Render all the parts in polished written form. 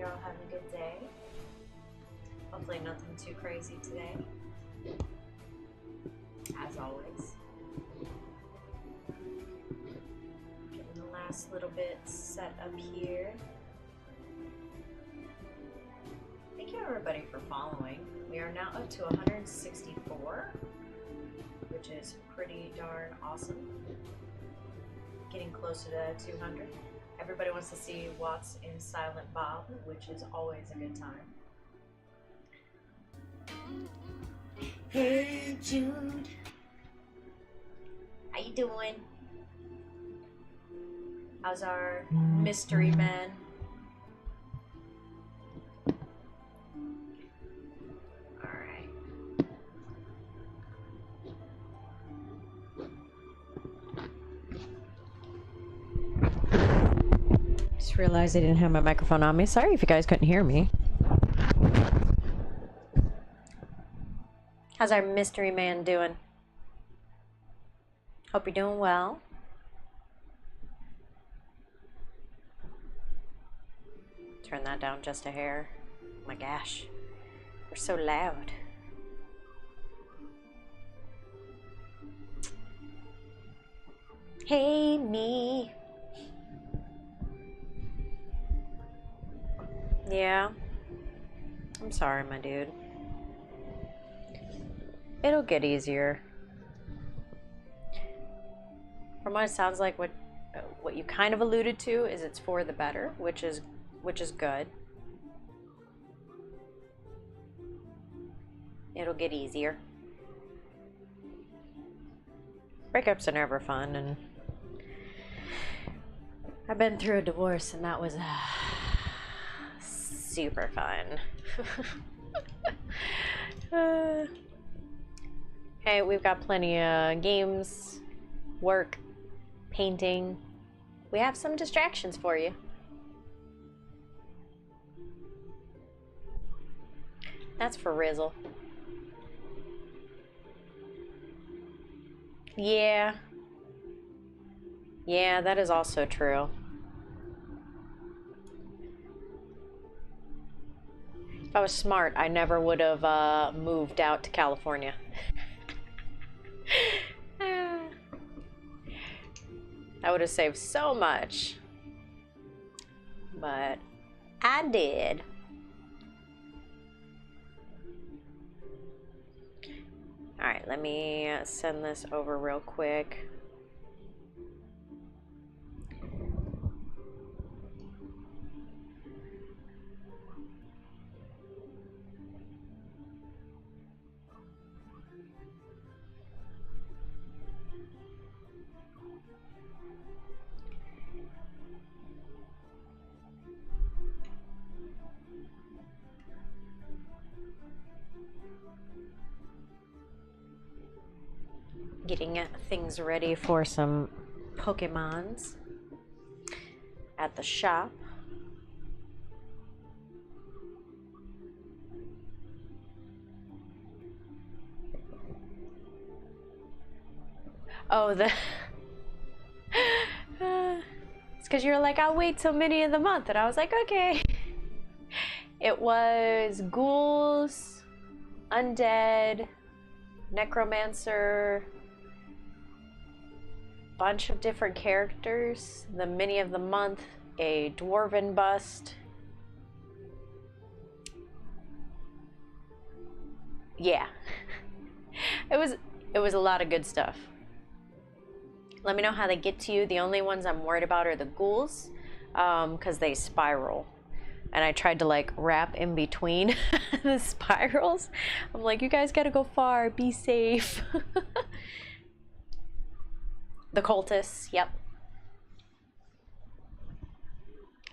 you're all having a good day. Hopefully nothing too crazy today. As always. Getting the last little bit set up here. Thank you everybody for following. We are now up to 164, which is pretty darn awesome. Getting closer to 200. Everybody wants to see Watts in Silent Bob, which is always a good time. Hey Jude, how you doing? How's our mystery man? Alright. Just realized I didn't have my microphone on me. Sorry if you guys couldn't hear me. How's our mystery man doing? Hope you're doing well. Turn that down just a hair. Oh my gosh. We're so loud. Hey, me. Yeah. I'm sorry, my dude. It'll get easier. From what it sounds like, what you kind of alluded to is it's for the better, which is good. It'll get easier. Breakups are never fun, and I've been through a divorce, and that was super fun. Hey, we've got plenty of games, work, painting. We have some distractions for you. That's for Rizzle. Yeah. Yeah, that is also true. If I was smart, I never would have moved out to California. I would have saved so much. But I did. Alright, let me send this over real quick. Getting things ready for some Pokemons at the shop. Oh, it's because you're like, I'll wait till many of the month, and I was like, okay. It was ghouls, undead, necromancer, bunch of different characters, the mini of the month, a dwarven bust. Yeah. It was a lot of good stuff. Let me know how they get to you. The only ones I'm worried about are the ghouls, because they spiral. And I tried to like wrap in between the spirals. I'm like, you guys gotta go far, be safe. The cultists, yep.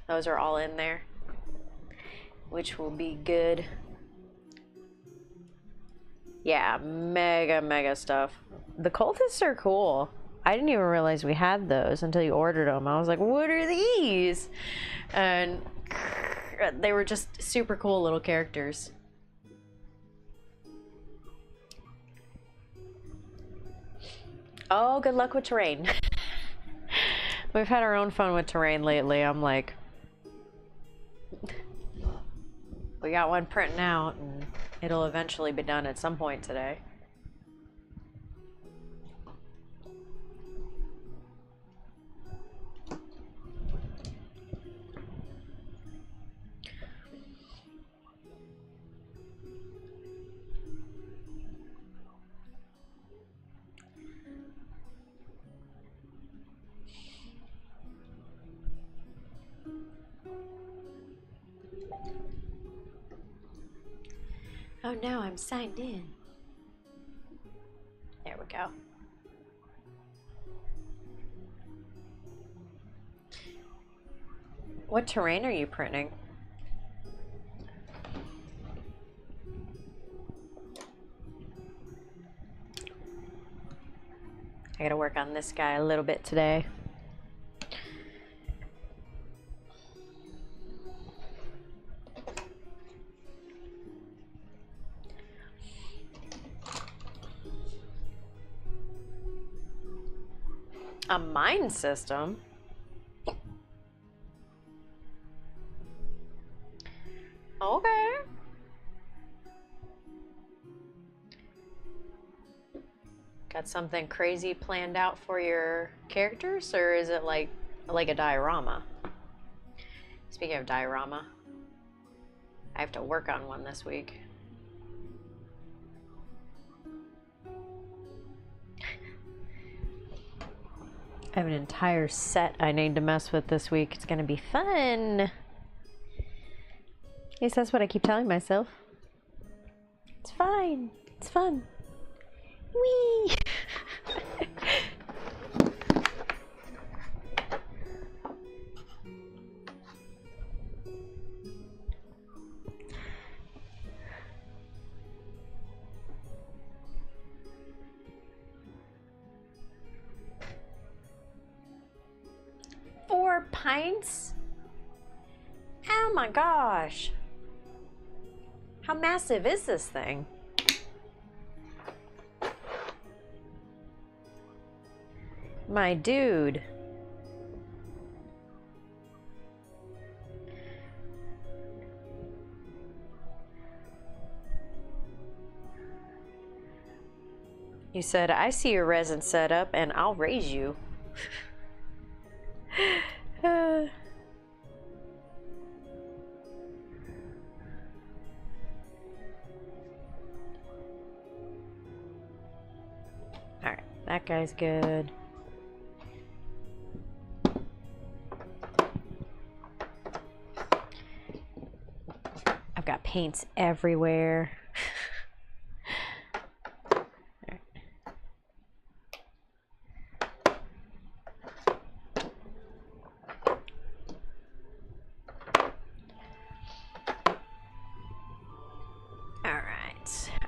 Those are all in there, which will be good. Yeah, mega stuff. The cultists are cool. I didn't even realize we had those until you ordered them. I was like, what are these? And they were just super cool little characters. Oh, good luck with terrain. We've had our own fun with terrain lately. I'm like, We got one printing out, and it'll eventually be done at some point today. Oh no, I'm signed in. There we go. What terrain are you printing? I gotta work on this guy a little bit today. A mine system? Okay. Got something crazy planned out for your characters, or is it like a diorama? Speaking of diorama, I have to work on one this week. I have an entire set I need to mess with this week. It's gonna be fun. At least that's what I keep telling myself. It's fine. It's fun. Whee! Pints? Oh my gosh. How massive is this thing? My dude. You said, I see your resin setup and I'll raise you. Alright, that guy's good. I've got paints everywhere.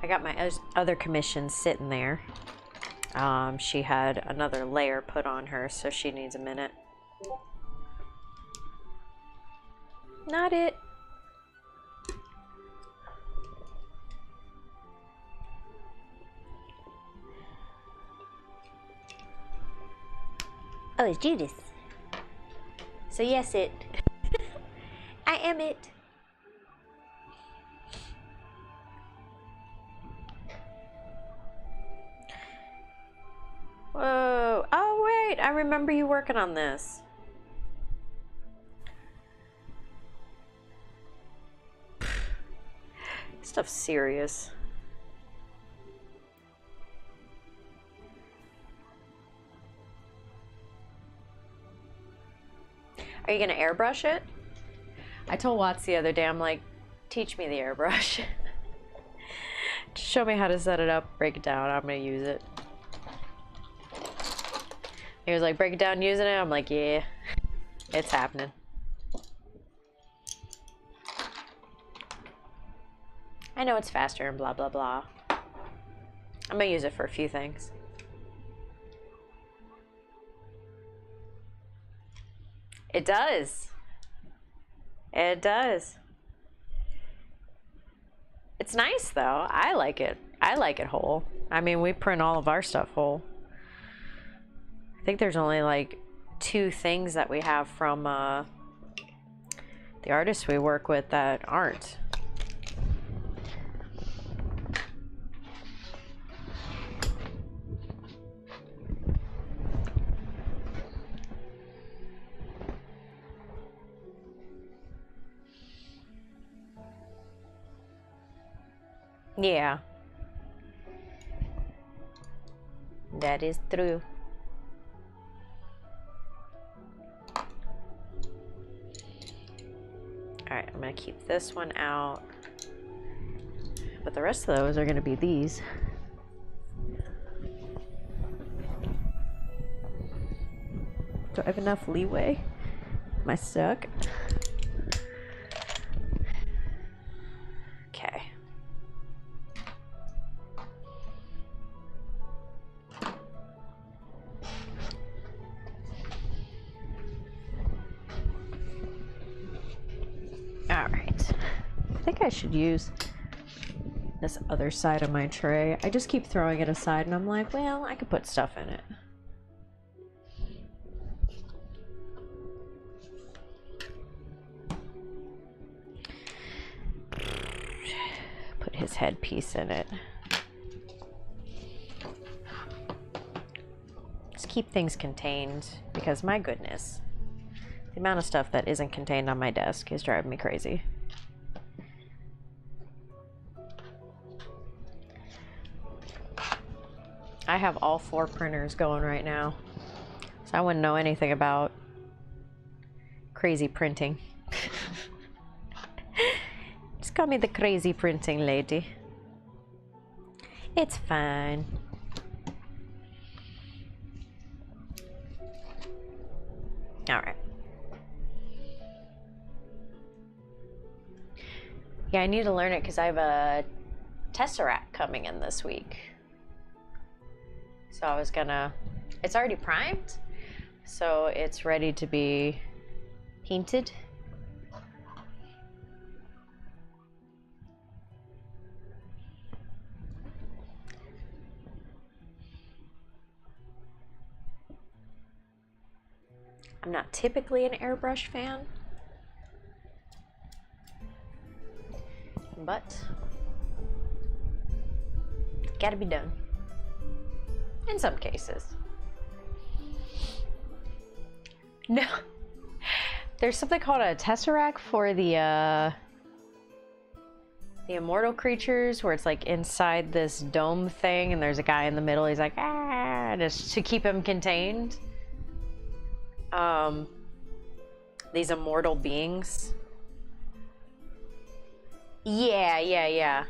I got my other commissions sitting there. She had another layer put on her, so she needs a minute. Not it. Oh, it's Judas. So yes, it. I am it. Whoa. Oh, wait. I remember you working on this. Stuff's serious. Are you going to airbrush it? I told Watts the other day, I'm like, teach me the airbrush. Just show me how to set it up, break it down. I'm going to use it. He was like, break it down using it? I'm like, yeah, it's happening. I know it's faster and blah, blah, blah. I'm going to use it for a few things. It does. It does. It's nice, though. I like it. I like it whole. I mean, we print all of our stuff whole. I think there's only like 2 things that we have from the artists we work with that aren't. Yeah. That is true. Alright, I'm gonna keep this one out. But the rest of those are gonna be these. Do I have enough leeway? Am I stuck? Okay. Alright. I think I should use this other side of my tray. I just keep throwing it aside and I'm like, well, I could put stuff in it. Put his headpiece in it. Just keep things contained because my goodness, the amount of stuff that isn't contained on my desk is driving me crazy. I have all 4 printers going right now, so I wouldn't know anything about crazy printing. Just call me the crazy printing lady. It's fine. Alright. Yeah, I need to learn it because I have a Tesseract coming in this week. So I was gonna... It's already primed, so it's ready to be painted. I'm not typically an airbrush fan, but gotta be done in some cases. No, there's something called a Tesseract for the immortal creatures, where it's like inside this dome thing and there's a guy in the middle. He's like, ah, just to keep him contained. These immortal beings. Yeah.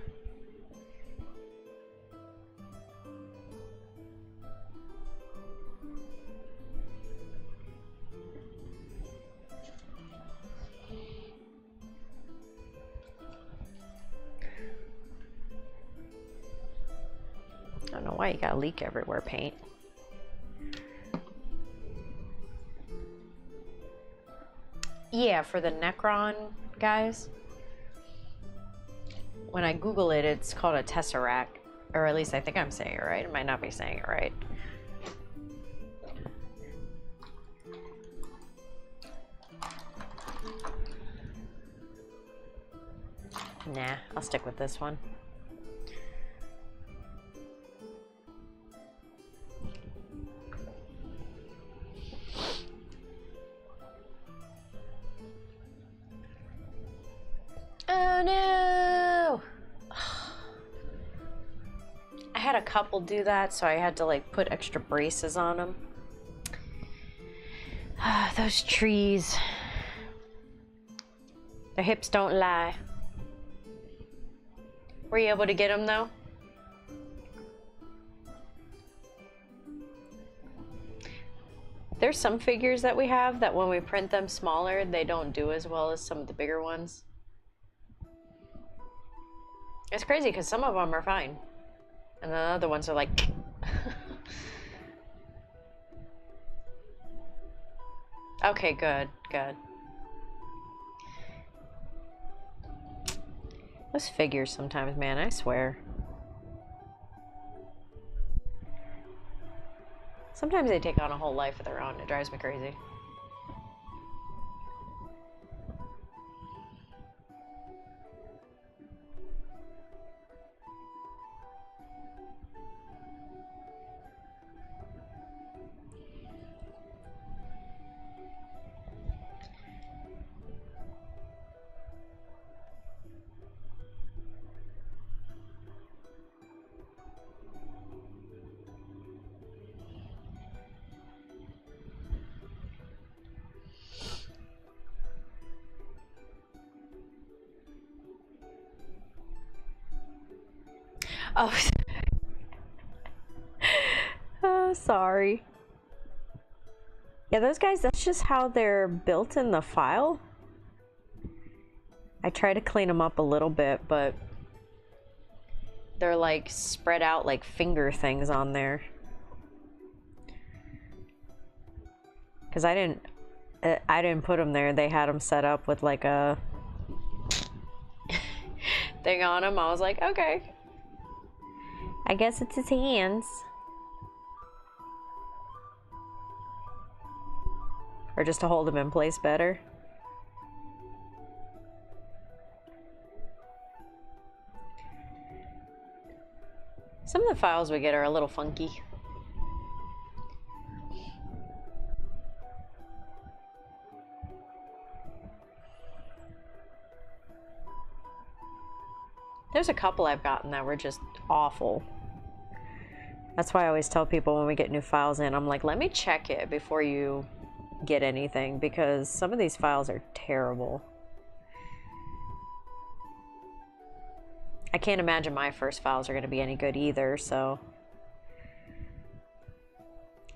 I don't know why you got leak everywhere paint. Yeah, for the Necron guys. When I Google it, it's called a Tesseract. Or at least I think I'm saying it right. I might not be saying it right. Nah, I'll stick with this one. Oh no! I had a couple do that, so I had to like put extra braces on them. Those trees. Their hips don't lie. Were you able to get them though? There's some figures that we have that when we print them smaller, they don't do as well as some of the bigger ones. It's crazy because some of them are fine. And the other ones are like... Okay, good. Those figures sometimes, man, I swear. Sometimes they take on a whole life of their own. It drives me crazy. Oh, oh, sorry. Yeah, those guys, that's just how they're built in the file. I try to clean them up a little bit, but they're like spread out like finger things on there. Because I didn't put them there. They had them set up with like a thing on them. I was like, okay. I guess it's his hands. Or just to hold them in place better. Some of the files we get are a little funky. There's a couple I've gotten that were just awful. That's why I always tell people when we get new files in, I'm like, let me check it before you get anything, because some of these files are terrible. I can't imagine my first files are going to be any good either, so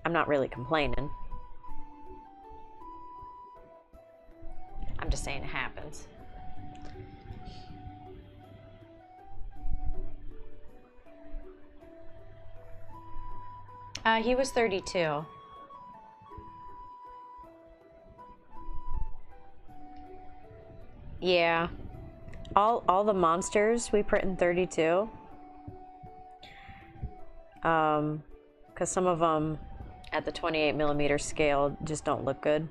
I'm not really complaining. I'm just saying it happens. He was 32. Yeah. All the monsters we print in 32. Because some of them at the 28mm scale just don't look good.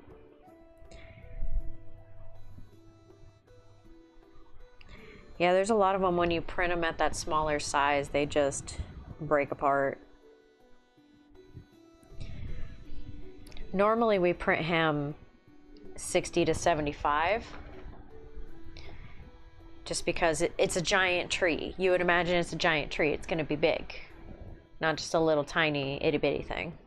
Yeah, there's a lot of them when you print them at that smaller size, they just break apart. Normally we print him 60 to 75. Just because it's a giant tree. You would imagine it's a giant tree. It's going to be big. Not just a little tiny itty bitty thing.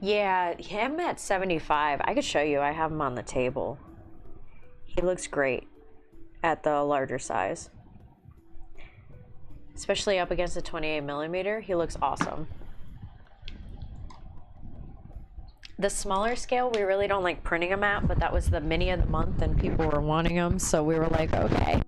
Yeah, him at 75. I could show you. I have him on the table. He looks great at the larger size. Especially up against the 28mm. He looks awesome. The smaller scale, we really don't like printing them at, but that was the mini of the month and people were wanting them, so we were like, okay.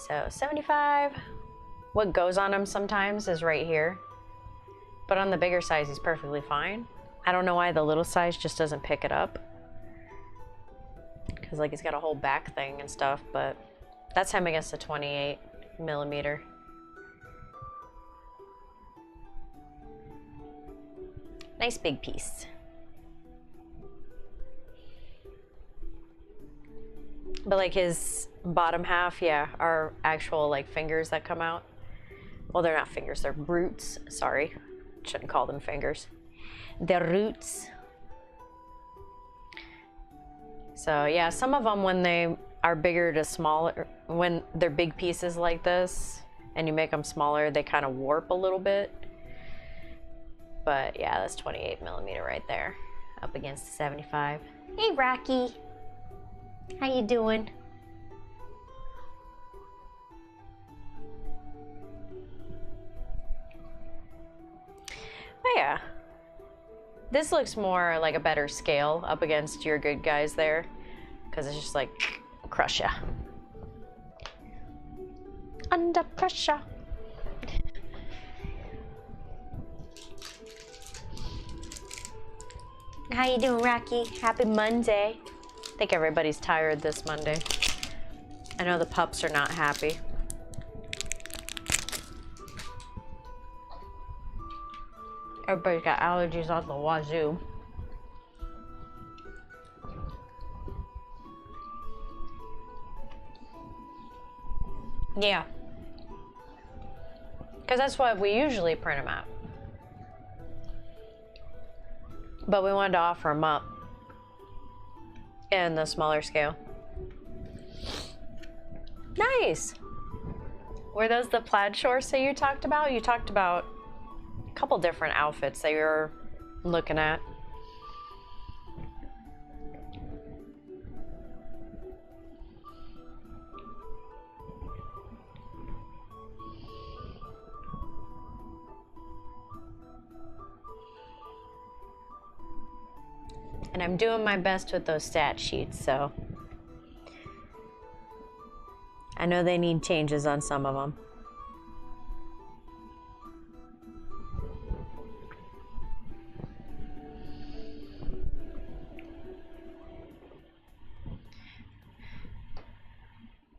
So 75, what goes on him sometimes is right here, but on the bigger size he's perfectly fine. I don't know why the little size just doesn't pick it up, because like he's got a whole back thing and stuff, but that's him against the 28mm. Nice big piece. But like his bottom half, yeah, are actual like fingers that come out. Well, they're not fingers, they're roots. Sorry, shouldn't call them fingers. They're roots. So yeah, some of them when they are bigger to smaller, when they're big pieces like this and you make them smaller, they kind of warp a little bit. But yeah, that's 28mm right there, up against the 75. Hey, Rocky. How you doing? Oh, yeah. This looks more like a better scale up against your good guys there. Because it's just like, crush ya. Under pressure. How you doing, Rocky? Happy Monday. I think everybody's tired this Monday. I know the pups are not happy. Everybody's got allergies on the wazoo. Yeah. Because that's what we usually print them at. But we wanted to offer them up in the smaller scale. Nice. Were those the plaid shorts that you talked about? You talked about a couple different outfits that you're looking at. And I'm doing my best with those stat sheets, so I know they need changes on some of them.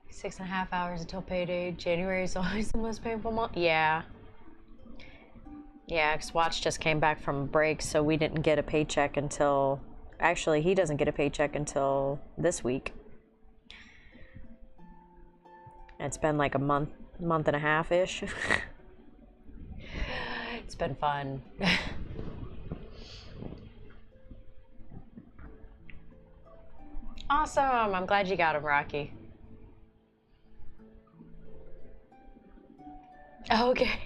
Six and a half hours until payday. January is always the most painful month. Yeah. Yeah, because Watch just came back from break, so we didn't get a paycheck until... Actually, he doesn't get a paycheck until this week. It's been like a month and a half-ish. It's been fun. Awesome. I'm glad you got him, Rocky. Okay.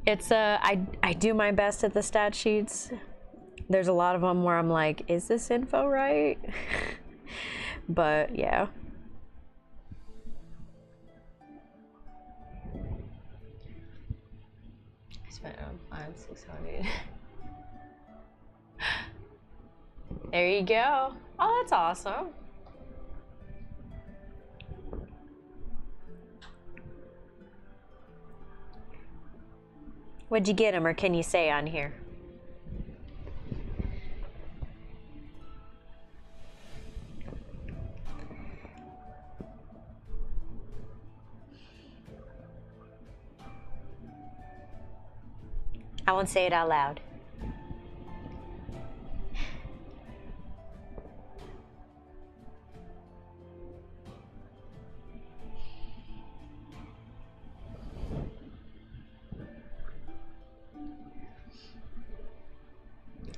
It's I do my best at the stat sheets. There's a lot of them where I'm like, is this info right? But yeah. I spent on 600. There you go. Oh, that's awesome. What'd you get him, or can you say on here? I won't say it out loud.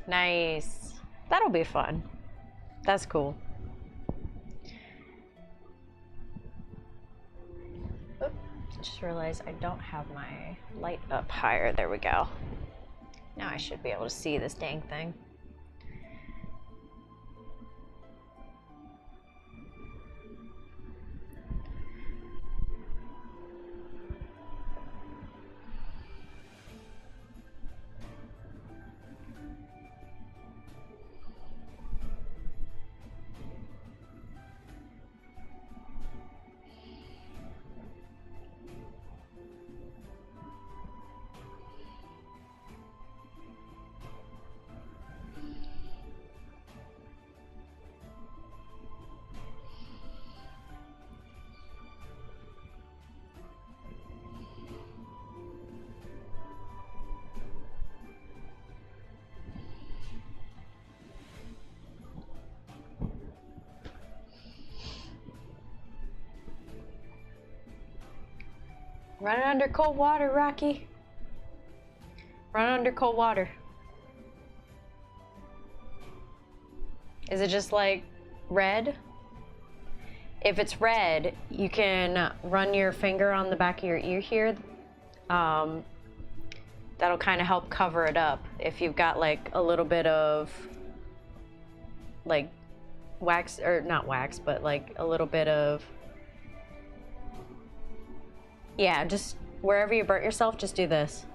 Nice. That'll be fun. That's cool. Oop, just realized I don't have my light up higher. There we go. Now I should be able to see this dang thing. Run it under cold water, Rocky. Run it under cold water. Is it just like red? If it's red, you can run your finger on the back of your ear here. That'll kind of help cover it up. If you've got like a little bit of like wax, or not wax, but like a little bit of, yeah, just wherever you burnt yourself, just do this.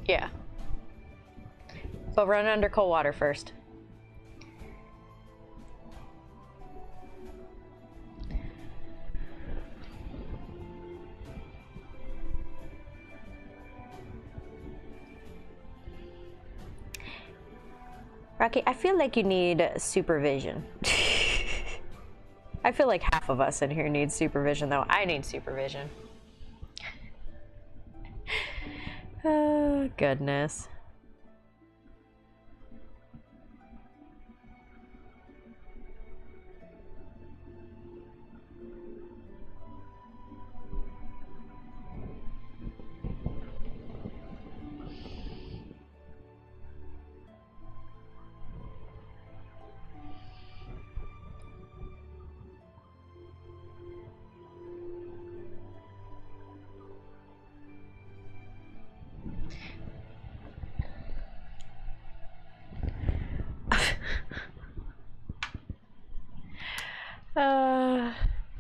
Yeah. But run under cold water first. Rocky, I feel like you need supervision. I feel like half of us in here need supervision, though. I need supervision. Oh, goodness.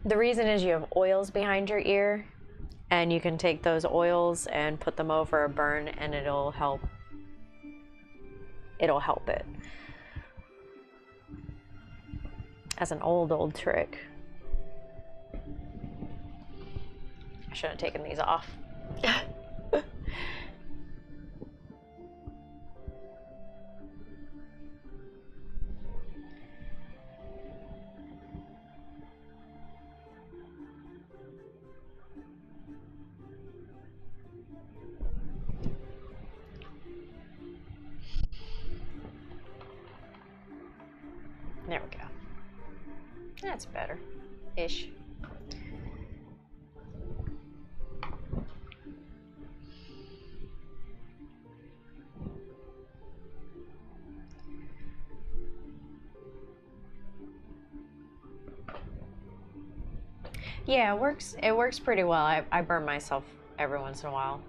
The reason is you have oils behind your ear, and you can take those oils and put them over a burn, and it'll help. It'll help it. As an old trick. I should have taken these off. There we go. That's better-ish. Yeah, it works. It works pretty well. I burn myself every once in a while.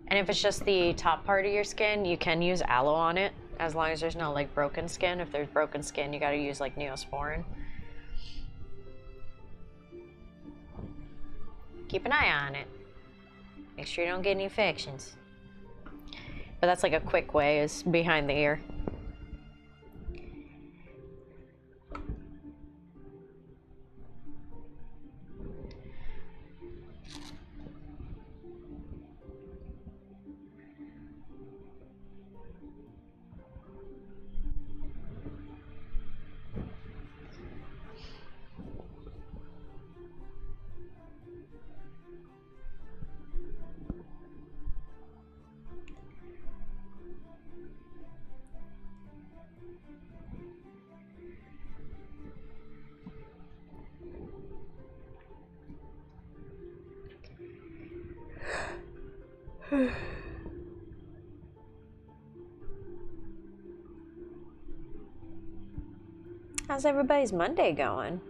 And if it's just the top part of your skin, you can use aloe on it, as long as there's no like broken skin. If there's broken skin, you gotta use like Neosporin. Keep an eye on it. Make sure you don't get any infections. But that's like a quick way, is behind the ear. How's everybody's Monday going?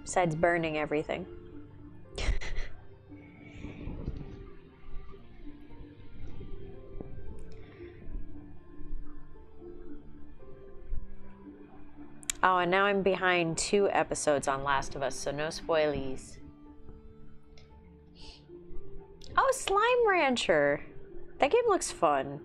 Besides burning everything. Oh, and now I'm behind 2 episodes on Last of Us, so no spoilies. Oh, Slime Rancher. That game looks fun.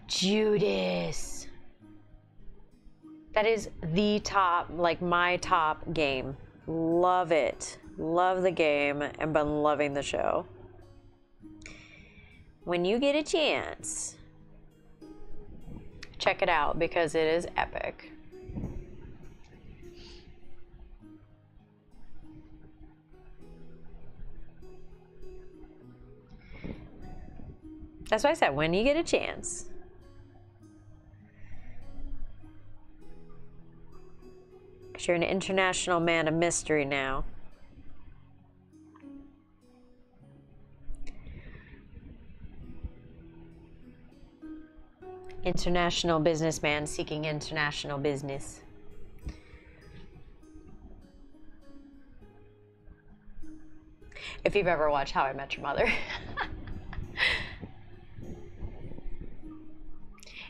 Judas. That is the top, like my top game. Love it. Love the game and been loving the show. When you get a chance, check it out because it is epic. That's why I said, when you get a chance. Because you're an international man of mystery now. International businessman seeking international business. If you've ever watched How I Met Your Mother.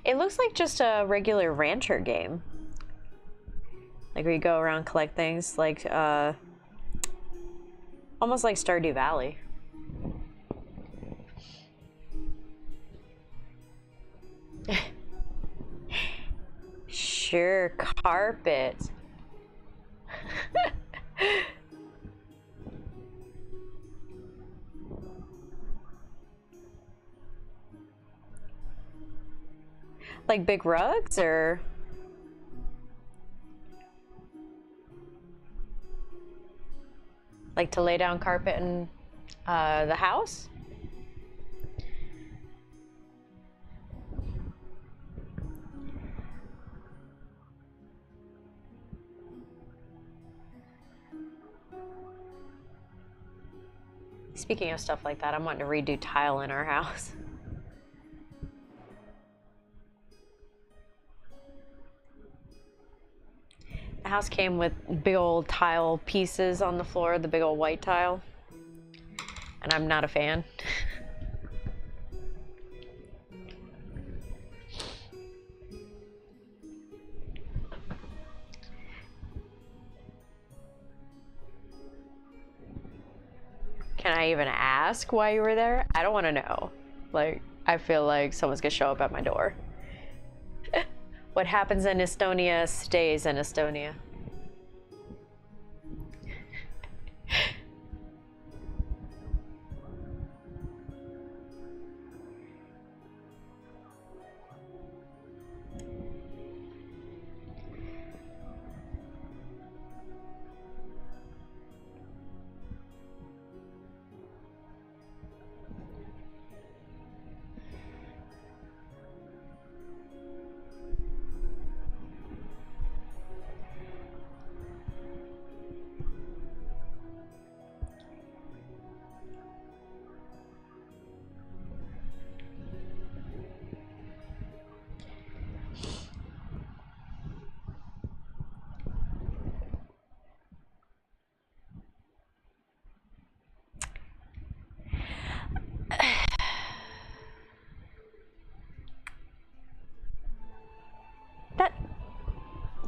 It looks like just a regular rancher game. Like where you go around, collect things, like almost like Stardew Valley. Sure, carpet. Like big rugs, or like to lay down carpet in the house? Speaking of stuff like that, I'm wanting to redo tile in our house. The house came with big old tile pieces on the floor, the big old white tile, and I'm not a fan. Can I even ask why you were there? I don't want to know. Like, I feel like someone's gonna show up at my door. What happens in Estonia stays in Estonia.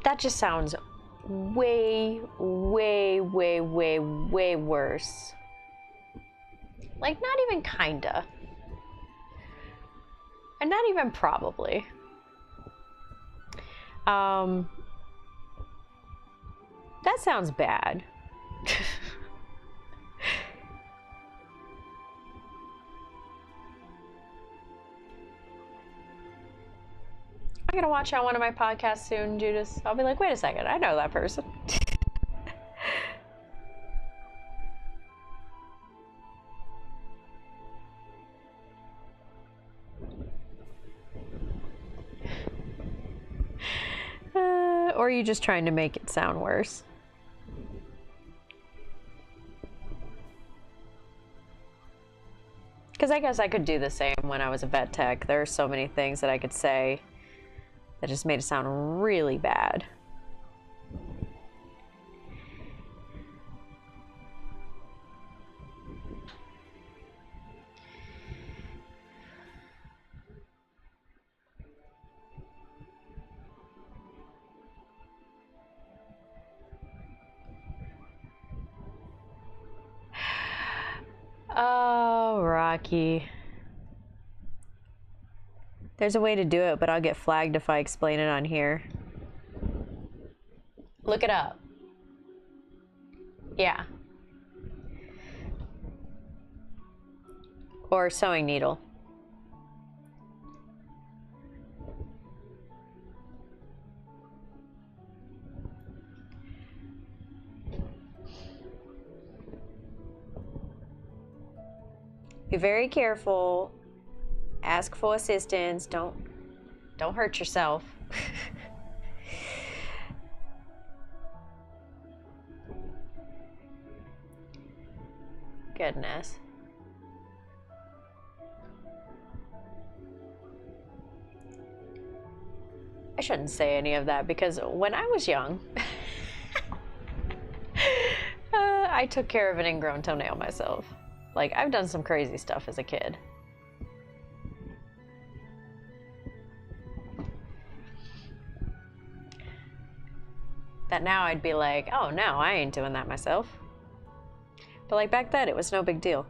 That just sounds way, way, way, way, way worse. Like, not even kinda. And not even probably. That sounds bad. I'm gonna watch on one of my podcasts soon, Judas. I'll be like, wait a second, I know that person. Or are you just trying to make it sound worse? Because I guess I could do the same when I was a vet tech. There are so many things that I could say that just made it sound really bad. Oh, Rocky. There's a way to do it, but I'll get flagged if I explain it on here. Look it up. Yeah. Or sewing needle. Be very careful Ask for assistance. Don't hurt yourself. Goodness. I shouldn't say any of that because when I was young, I took care of an ingrown toenail myself. Like, I've done some crazy stuff as a kid. That now I'd be like, oh no, I ain't doing that myself. But like back then, it was no big deal.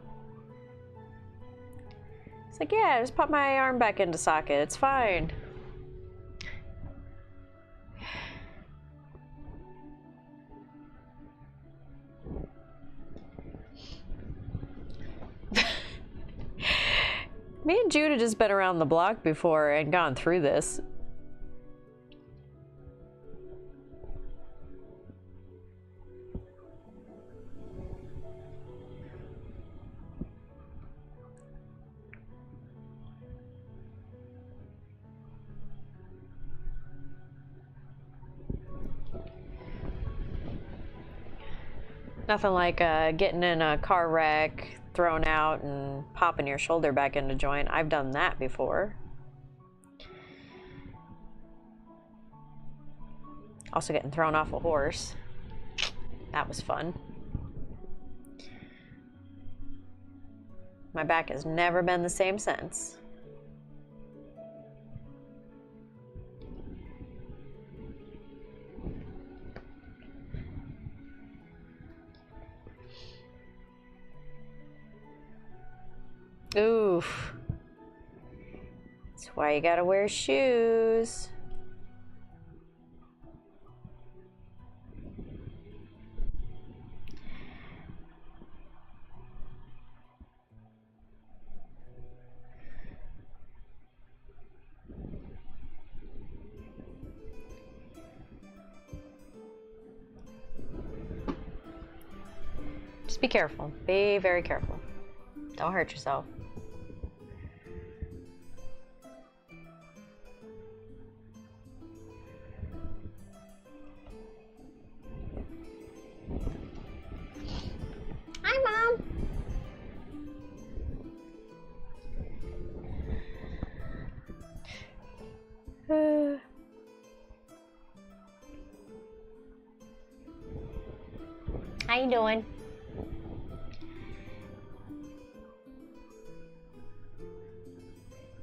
It's like, yeah, just pop my arm back into socket. It's fine. Me and Jude had just been around the block before and gone through this. Nothing like getting in a car wreck, thrown out, and popping your shoulder back into joint. I've done that before. Also getting thrown off a horse. That was fun. My back has never been the same since. Oof. That's why you gotta wear shoes. Just be careful. Be very careful. Don't hurt yourself. Hi, Mom. How you doing?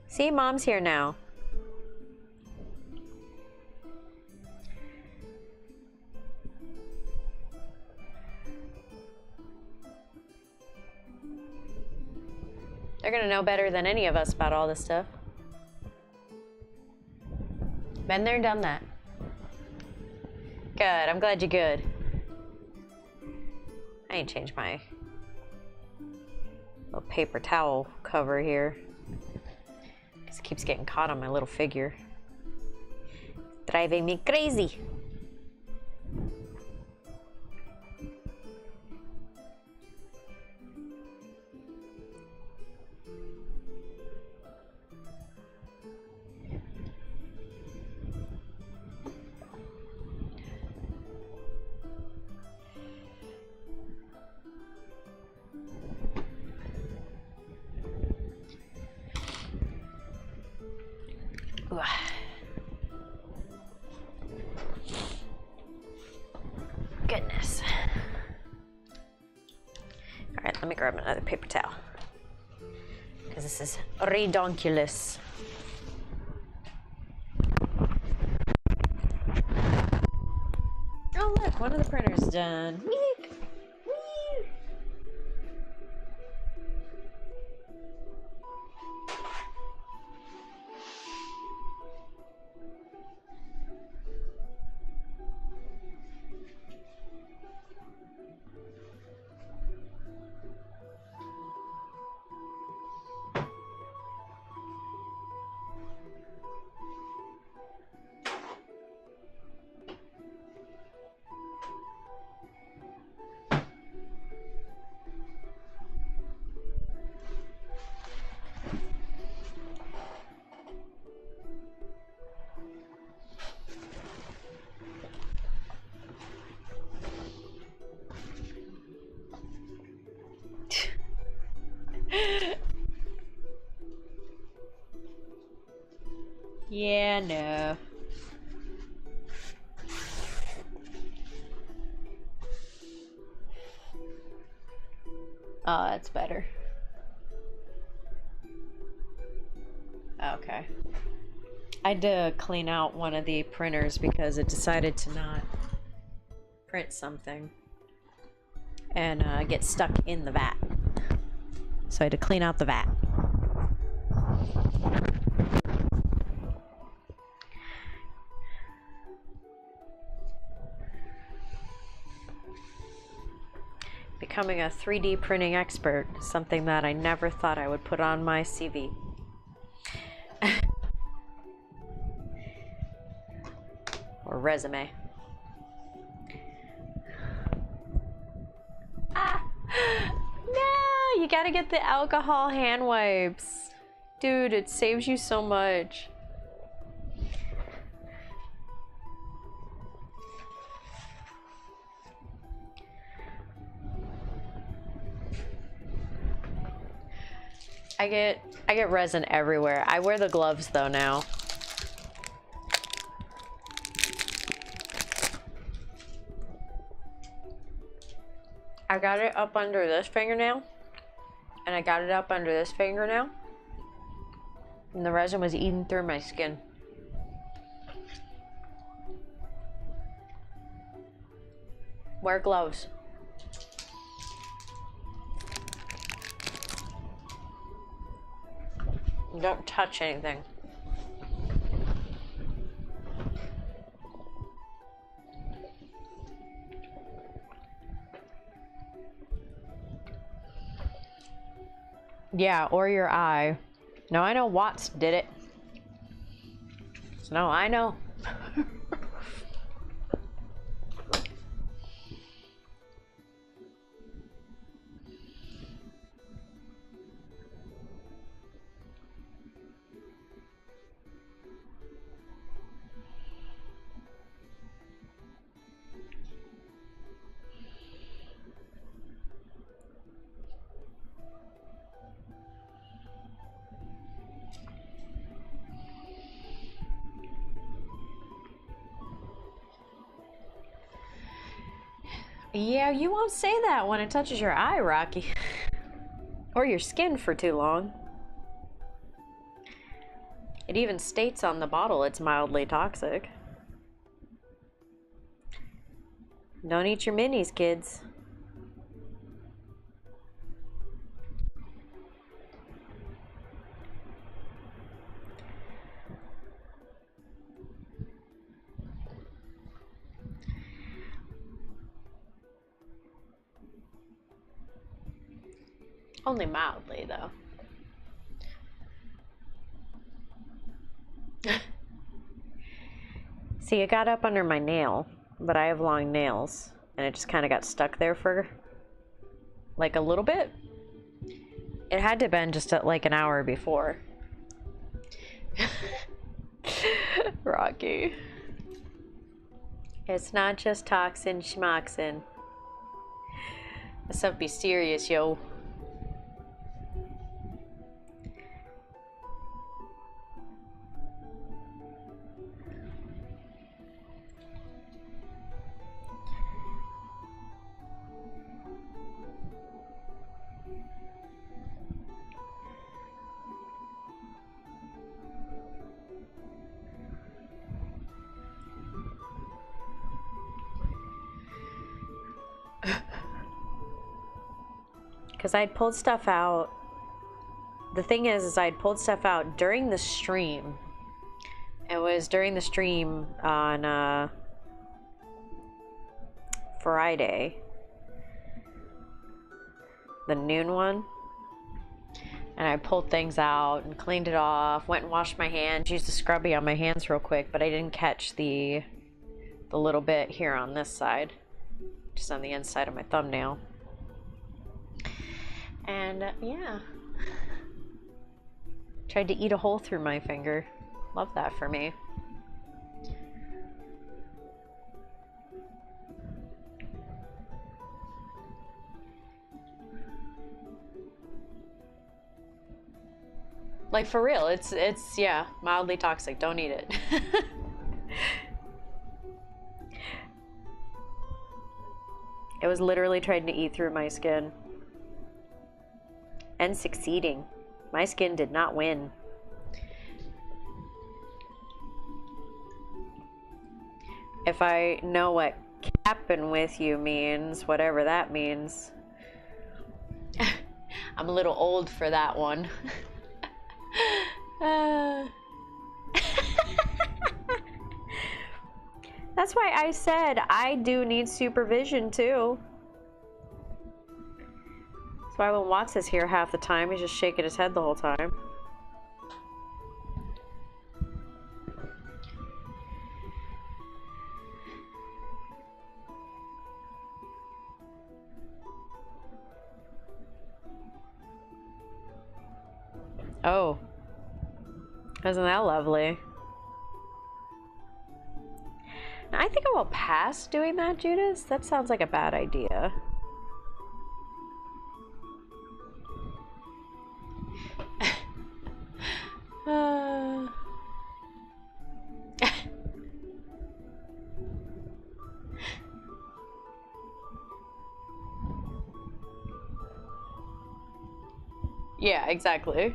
See, Mom's here now. They're gonna know better than any of us about all this stuff. Been there, done that. Good, I'm glad you're good. I ain't changed my little paper towel cover here. Because it keeps getting caught on my little figure. Driving me crazy. Goodness. All right, let me grab another paper towel. Because this is redonkulous. Oh, look, one of the printers done. Week. Yeah, no. Oh, that's better. Okay. I had to clean out one of the printers because it decided to not print something and get stuck in the vat. So I had to clean out the vat. Becoming a 3D printing expert, something that I never thought I would put on my CV. Or resume. Ah! No! You gotta get the alcohol hand wipes. Dude, it saves you so much. I get resin everywhere. I wear the gloves though now. I got it up under this fingernail, and I got it up under this fingernail, and the resin was eating through my skin. Wear gloves. Don't touch anything. Yeah, or your eye. No, I know Watts did it. No, I know. Yeah, you won't say that when it touches your eye, Rocky. Or your skin for too long. It even states on the bottle it's mildly toxic. Don't eat your minis, kids. Only mildly, though. See, it got up under my nail, but I have long nails, and it just kind of got stuck there for like a little bit. It had to have been just at like an hour before. Rocky. It's not just toxin schmoxin. This stuff be serious, yo. Because I'd pulled stuff out. The thing is I'd pulled stuff out during the stream. It was during the stream on Friday. The noon one. And I pulled things out and cleaned it off, went and washed my hands, used the scrubby on my hands real quick, but I didn't catch the little bit here on this side. Just on the inside of my thumbnail. And yeah, tried to eat a hole through my finger. Love that for me. Like, for real, it's yeah, mildly toxic. Don't eat it. It was literally trying to eat through my skin. And succeeding. My skin did not win. If I know what capping with you means, whatever that means. I'm a little old for that one. That's why I said I do need supervision too. That's why when Watts is here half the time, he's just shaking his head the whole time. Oh. Isn't that lovely? I think I will pass doing that, Judas. That sounds like a bad idea. Yeah, exactly.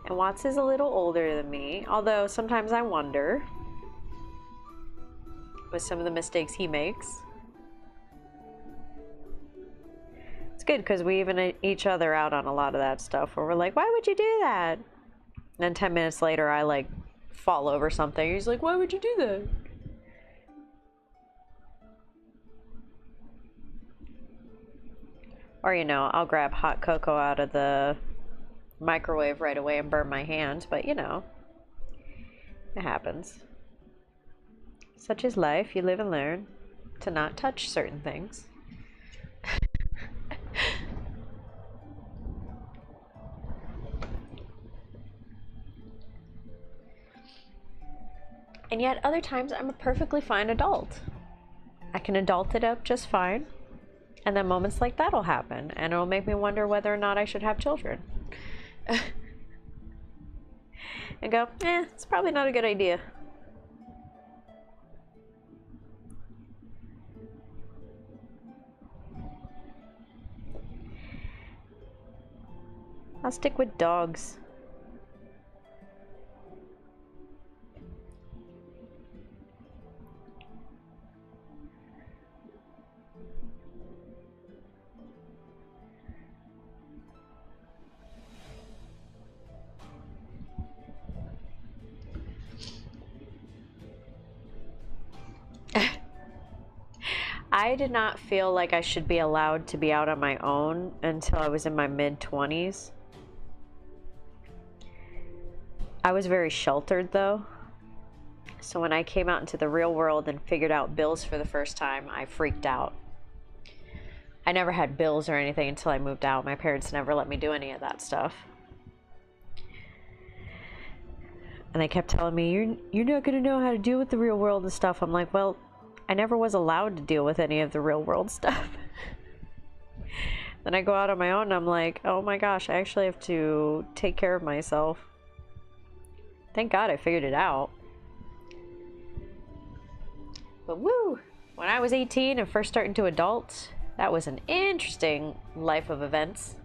And Watts is a little older than me, although sometimes I wonder with some of the mistakes he makes. It's good because we even each other out on a lot of that stuff where we're like, why would you do that? And then 10 minutes later, I like fall over something. He's like, why would you do that? Or, you know, I'll grab hot cocoa out of the microwave right away and burn my hand, but you know, it happens. Such is life. You live and learn to not touch certain things. And yet other times I'm a perfectly fine adult. I can adult it up just fine. And then moments like that'll happen and it'll make me wonder whether or not I should have children. And go, it's probably not a good idea. I'll stick with dogs. I did not feel like I should be allowed to be out on my own until I was in my mid-20s. I was very sheltered though. So when I came out into the real world and figured out bills for the first time, I freaked out. I never had bills or anything until I moved out. My parents never let me do any of that stuff. And they kept telling me, you're not going to know how to deal with the real world and stuff. I'm like, well, I never was allowed to deal with any of the real world stuff. Then I go out on my own and I'm like, oh my gosh, I actually have to take care of myself. Thank God I figured it out. But woo, when I was 18 and first starting to adult, that was an interesting life of events.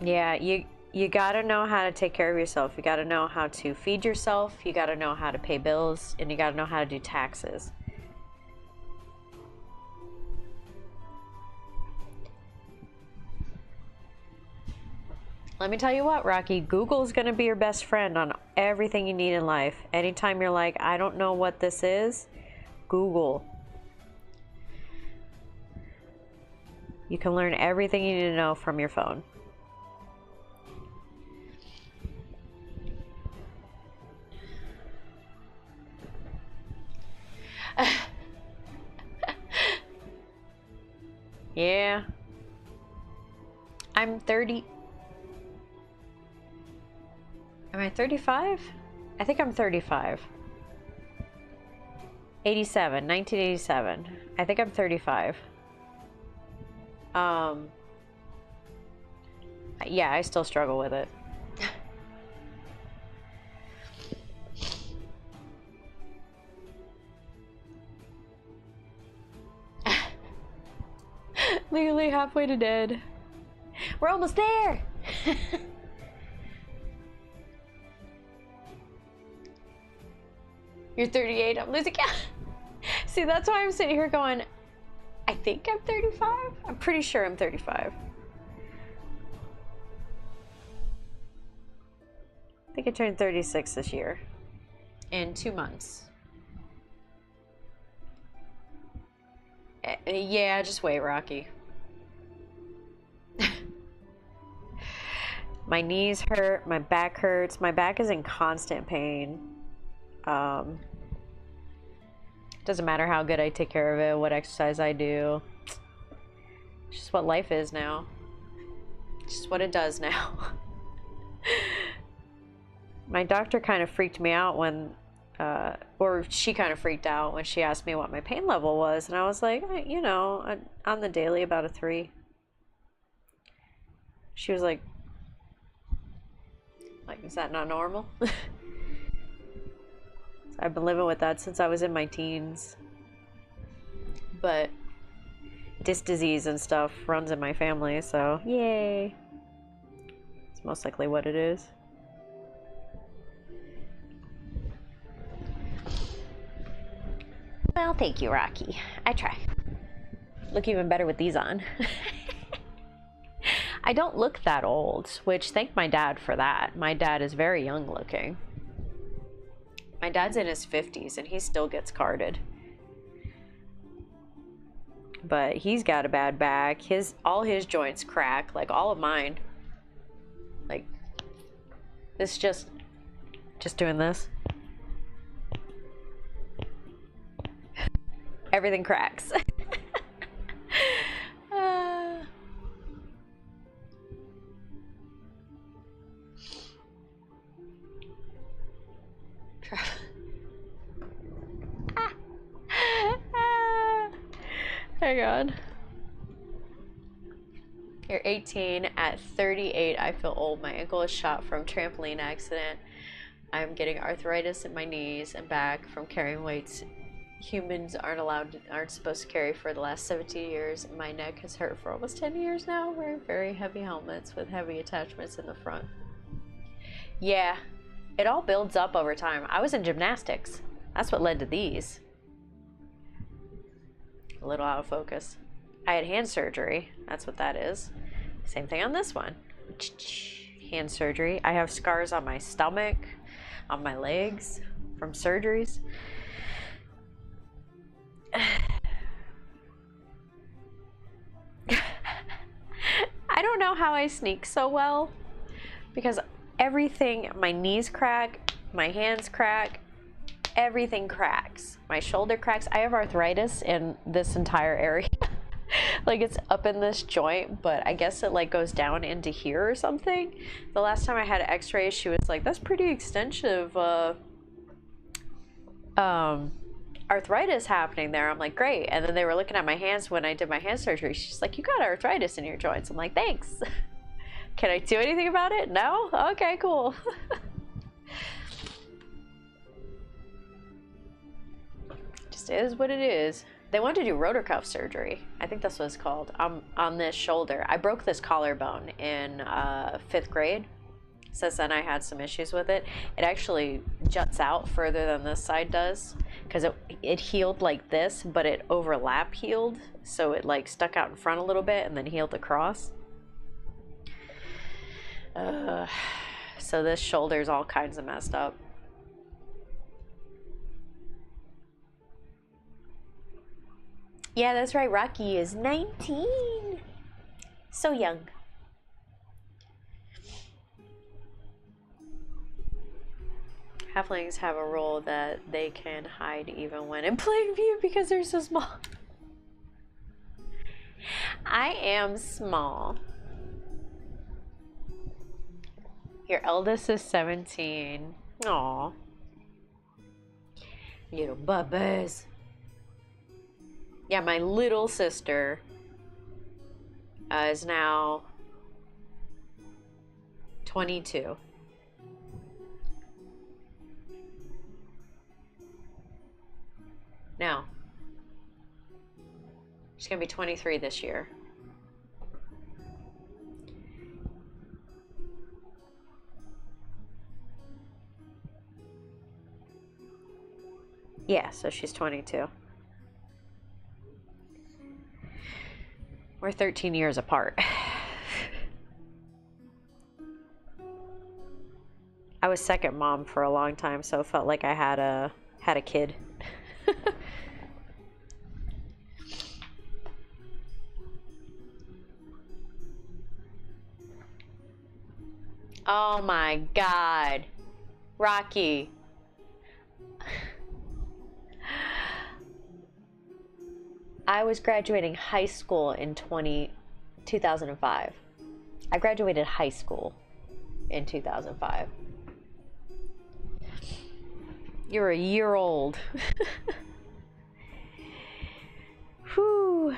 Yeah, you gotta know how to take care of yourself. You gotta know how to feed yourself. You gotta know how to pay bills, and you gotta know how to do taxes. Let me tell you what, Rocky, Google's gonna be your best friend on everything you need in life. Anytime you're like, I don't know what this is, Google. You can learn everything you need to know from your phone. Yeah, I'm 30. Am I 35? I think I'm 35. 87, 1987. I think I'm 35. Yeah, I still struggle with it. Legally halfway to dead. We're almost there! You're 38, I'm losing count. See, that's why I'm sitting here going, I think I'm 35? I'm pretty sure I'm 35. I think I turned 36 this year. In 2 months. Yeah, just wait, Rocky. My knees hurt, my back hurts. My back is in constant pain. Doesn't matter how good I take care of it, what exercise I do. It's just what life is now. It's just what it does now. My doctor kind of freaked me out when, or she kind of freaked out when she asked me what my pain level was. And I was like, you know, on the daily about a 3. She was like, is that not normal? I've been living with that since I was in my teens. But disc disease and stuff runs in my family, so yay. It's most likely what it is. Well, thank you, Rocky. I try. Look even better with these on. I don't look that old, which thank my dad for that. My dad is very young looking. My dad's in his 50s and he still gets carded. But he's got a bad back. All his joints crack, like all of mine. Like this just doing this. Everything cracks. Hang on. You're 18. At 38, I feel old. My ankle is shot from trampoline accident. I'm getting arthritis in my knees and back from carrying weights humans aren't supposed to carry for the last 17 years. My neck has hurt for almost 10 years now, wearing very heavy helmets with heavy attachments in the front. Yeah, it all builds up over time. I was in gymnastics. That's what led to these. A little out of focus. I had hand surgery. That's what that is. Same thing on this one. Hand surgery. I have scars on my stomach, on my legs from surgeries. I don't know how I sneak so well because everything, my knees crack, my hands crack, everything cracks. My shoulder cracks. I have arthritis in this entire area. Like it's up in this joint, but I guess it like goes down into here or something. The last time I had an x-ray, she was like, that's pretty extensive arthritis happening there. I'm like, great. And then they were looking at my hands when I did my hand surgery. She's like, you got arthritis in your joints. I'm like, thanks. Can I do anything about it? No? Okay, cool. Just is what it is. They wanted to do rotor cuff surgery. I think that's what it's called. On this shoulder. I broke this collarbone in 5th grade. Since then I had some issues with it. It actually juts out further than this side does because it healed like this, but it overlap healed. So it like stuck out in front a little bit and then healed across. So this shoulder's all kinds of messed up. Yeah, that's right. Rocky is 19. So young. Halflings have a role that they can hide even when in plain view because they're so small. I am small. Your eldest is 17. Aw. Little bubba's. Yeah, my little sister is now 22. No. She's gonna be 23 this year. Yeah, so she's 22. We're 13 years apart. I was second mom for a long time, so it felt like I had a kid. Oh my God. Rocky. I was graduating high school in 2005. I graduated high school in 2005. You're a year old. Whew.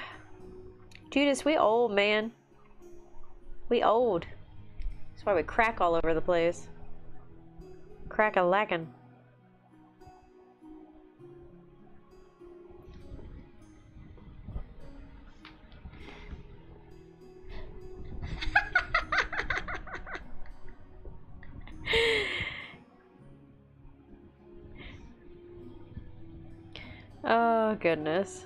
Judas, we old, man. We old. That's why we crack all over the place. Crack-a-lackin'. Oh, goodness.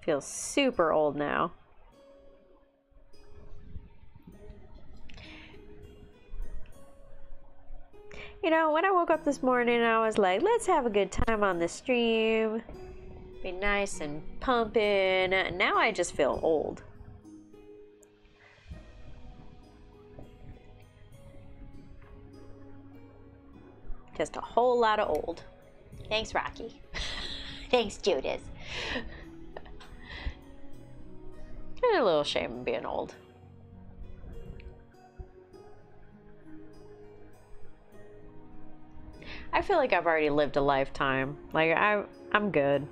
Feels super old now. You know, when I woke up this morning, I was like, let's have a good time on the stream. Be nice and pumping. Now I just feel old. Just a whole lot of old. Thanks, Rocky. Thanks, Judas. A little shame of being old. I feel like I've already lived a lifetime. Like, I'm good.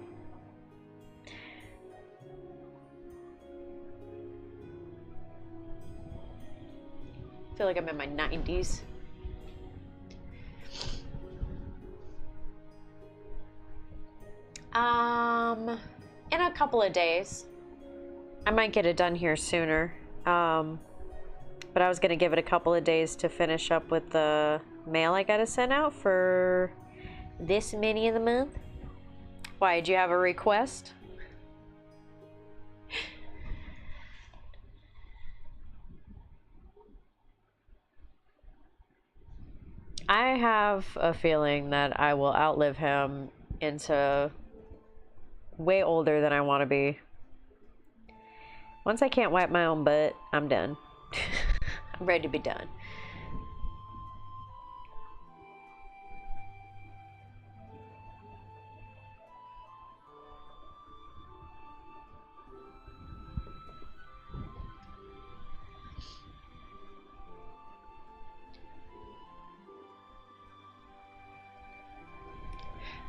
I feel like I'm in my 90s. In a couple of days. I might get it done here sooner. But I was gonna give it a couple of days to finish up with the mail I gotta send out for this many of the month. Why, did you have a request? I have a feeling that I will outlive him into way older than I want to be. Once I can't wipe my own butt, I'm done. I'm ready to be done.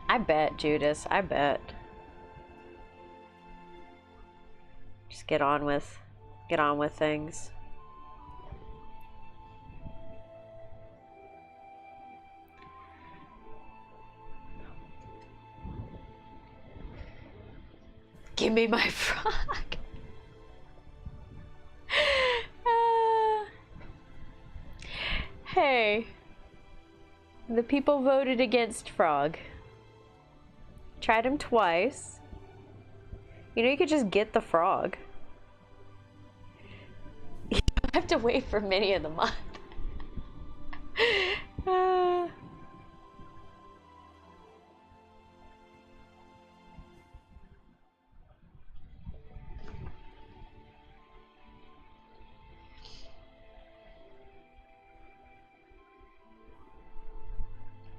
I bet, Judas. I bet. Just get on with things. Give me my frog. Hey, the people voted against Frog. Tried him twice. You know, you could just get the frog. You don't have to wait for many of the month.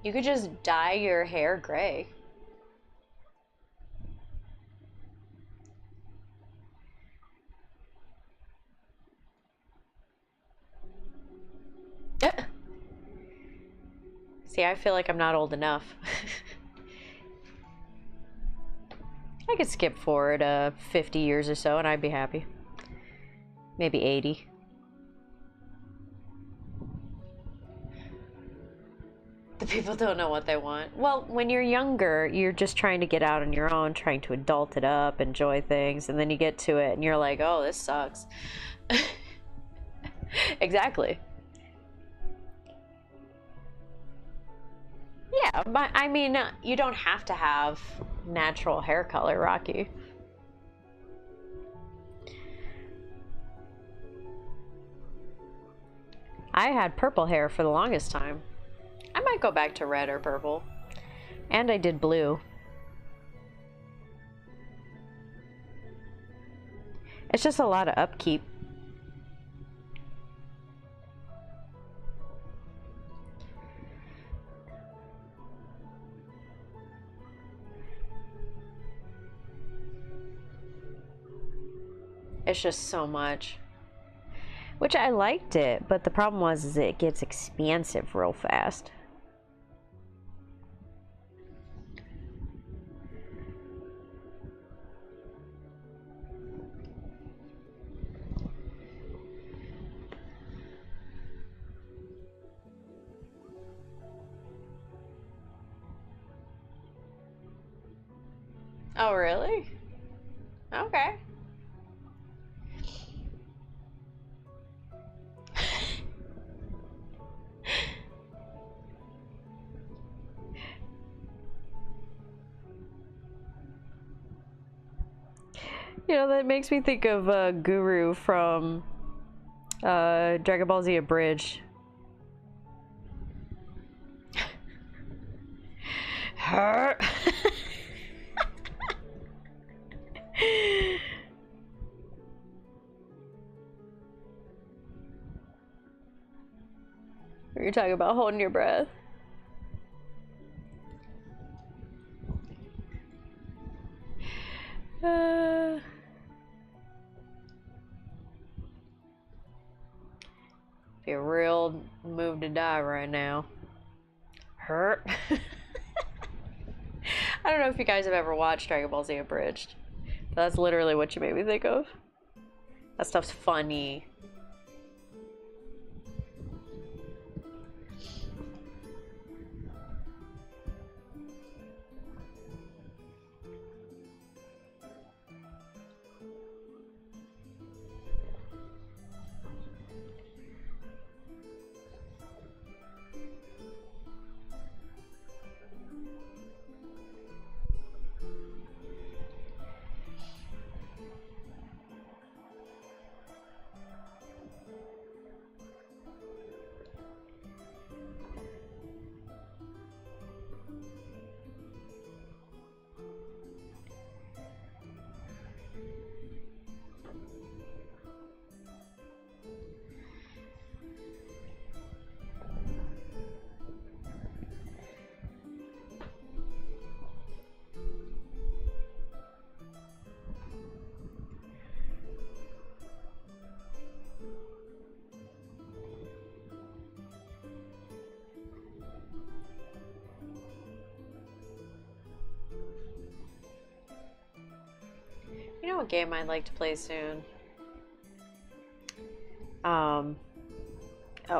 You could just dye your hair gray. See, I feel like I'm not old enough. I could skip forward 50 years or so and I'd be happy. Maybe 80. The people don't know what they want. Well, when you're younger, you're just trying to get out on your own, trying to adult it up, enjoy things, and then you get to it and you're like, oh, this sucks. Exactly. Yeah, but I mean, you don't have to have natural hair color, Rocky. I had purple hair for the longest time. I might go back to red or purple. And I did blue. It's just a lot of upkeep. It's just so much. Which I liked it, but the problem was is it gets expansive real fast. Oh, really? Okay. You know, that makes me think of Guru from Dragon Ball Z Abridged. Her. You're talking about holding your breath. Be a real move to die right now. Hurt. I don't know if you guys have ever watched Dragon Ball Z Abridged. But that's literally what you made me think of. That stuff's funny. You know what game I'd like to play soon? Oh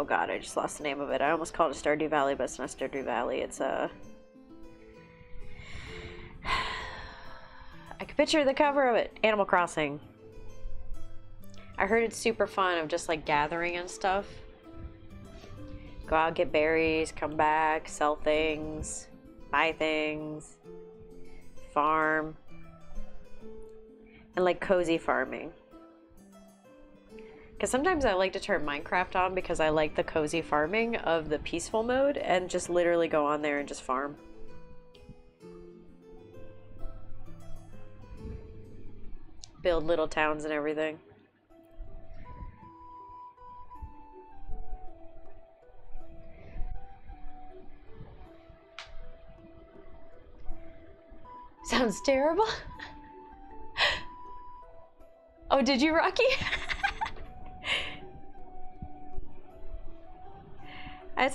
god, I just lost the name of it. I almost called it Stardew Valley, but it's not Stardew Valley. It's I can picture the cover of it. Animal Crossing. I heard it's super fun of just like gathering and stuff. Go out, get berries, come back, sell things, buy things, farm. And like cozy farming. Because sometimes I like to turn Minecraft on because I like the cozy farming of the peaceful mode and just literally go on there and just farm. Build little towns and everything. Sounds terrible. Oh, did you, Rocky?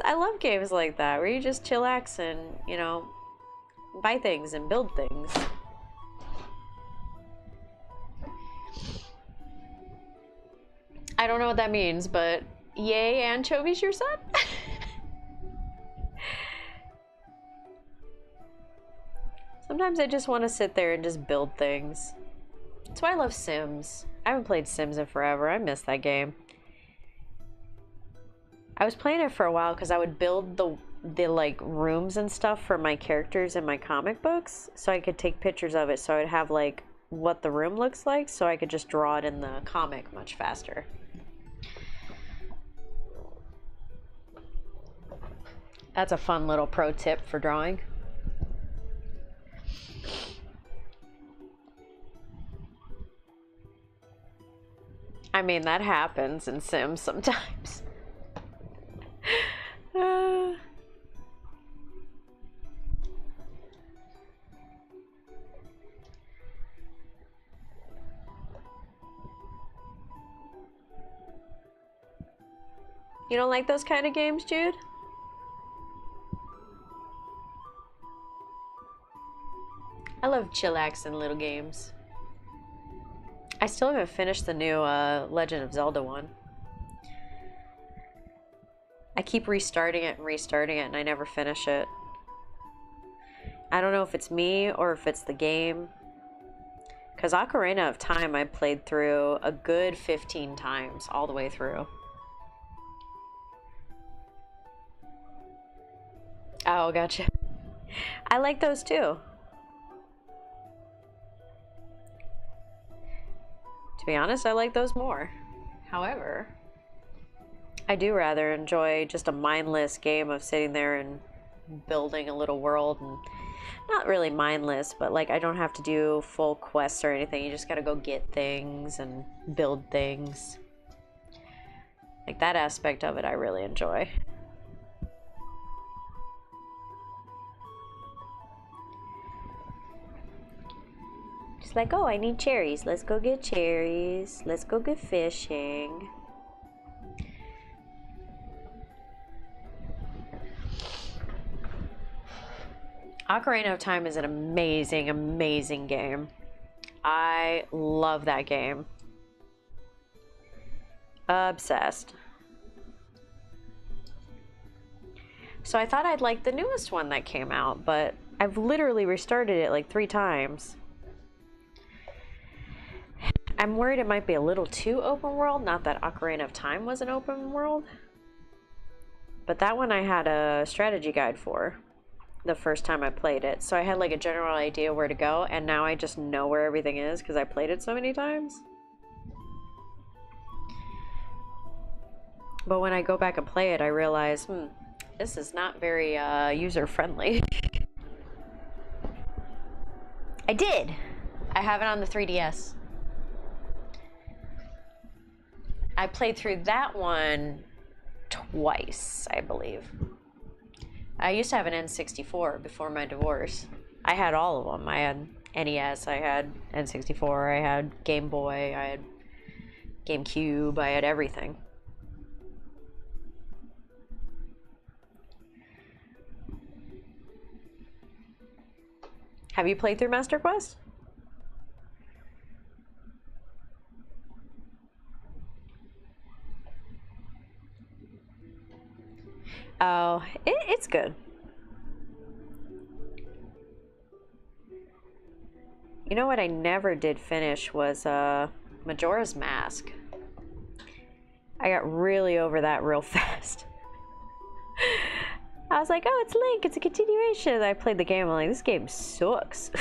I love games like that where you just chillax and, you know, buy things and build things. I don't know what that means, but yay, anchovies, your son? Sometimes I just want to sit there and just build things. That's why I love Sims. I haven't played Sims in forever. I miss that game. I was playing it for a while because I would build the like rooms and stuff for my characters in my comic books, so I could take pictures of it, so I'd have like what the room looks like, so I could just draw it in the comic much faster. That's a fun little pro tip for drawing. I mean, that happens in Sims sometimes. You don't like those kind of games, Jude? I love chillaxing little games. I still haven't finished the new Legend of Zelda one. I keep restarting it and I never finish it. I don't know if it's me or if it's the game. Because Ocarina of Time I played through a good 15 times all the way through. Oh, gotcha. I like those too. To be honest, I like those more. However, I do rather enjoy just a mindless game of sitting there and building a little world, and not really mindless, but like I don't have to do full quests or anything. You just gotta go get things and build things. Like that aspect of it I really enjoy. Just like, oh, I need cherries. Let's go get cherries. Let's go get fishing. Ocarina of Time is an amazing, amazing game. I love that game. Obsessed. So I thought I'd like the newest one that came out, but I've literally restarted it like 3 times. I'm worried it might be a little too open world. Not that Ocarina of Time was an open world, but that one I had a strategy guide for the first time I played it. So I had like a general idea where to go, and now I just know where everything is because I played it so many times. But when I go back and play it, I realize, this is not very user-friendly. I did! I have it on the 3DS. I played through that one twice, I believe. I used to have an N64 before my divorce. I had all of them. I had NES, I had N64, I had Game Boy, I had GameCube, I had everything. Have you played through Master Quest? Oh, it's good. You know what I never did finish was Majora's Mask. I got really over that real fast. I was like, oh, it's Link, it's a continuation. And I played the game, I'm like, this game sucks.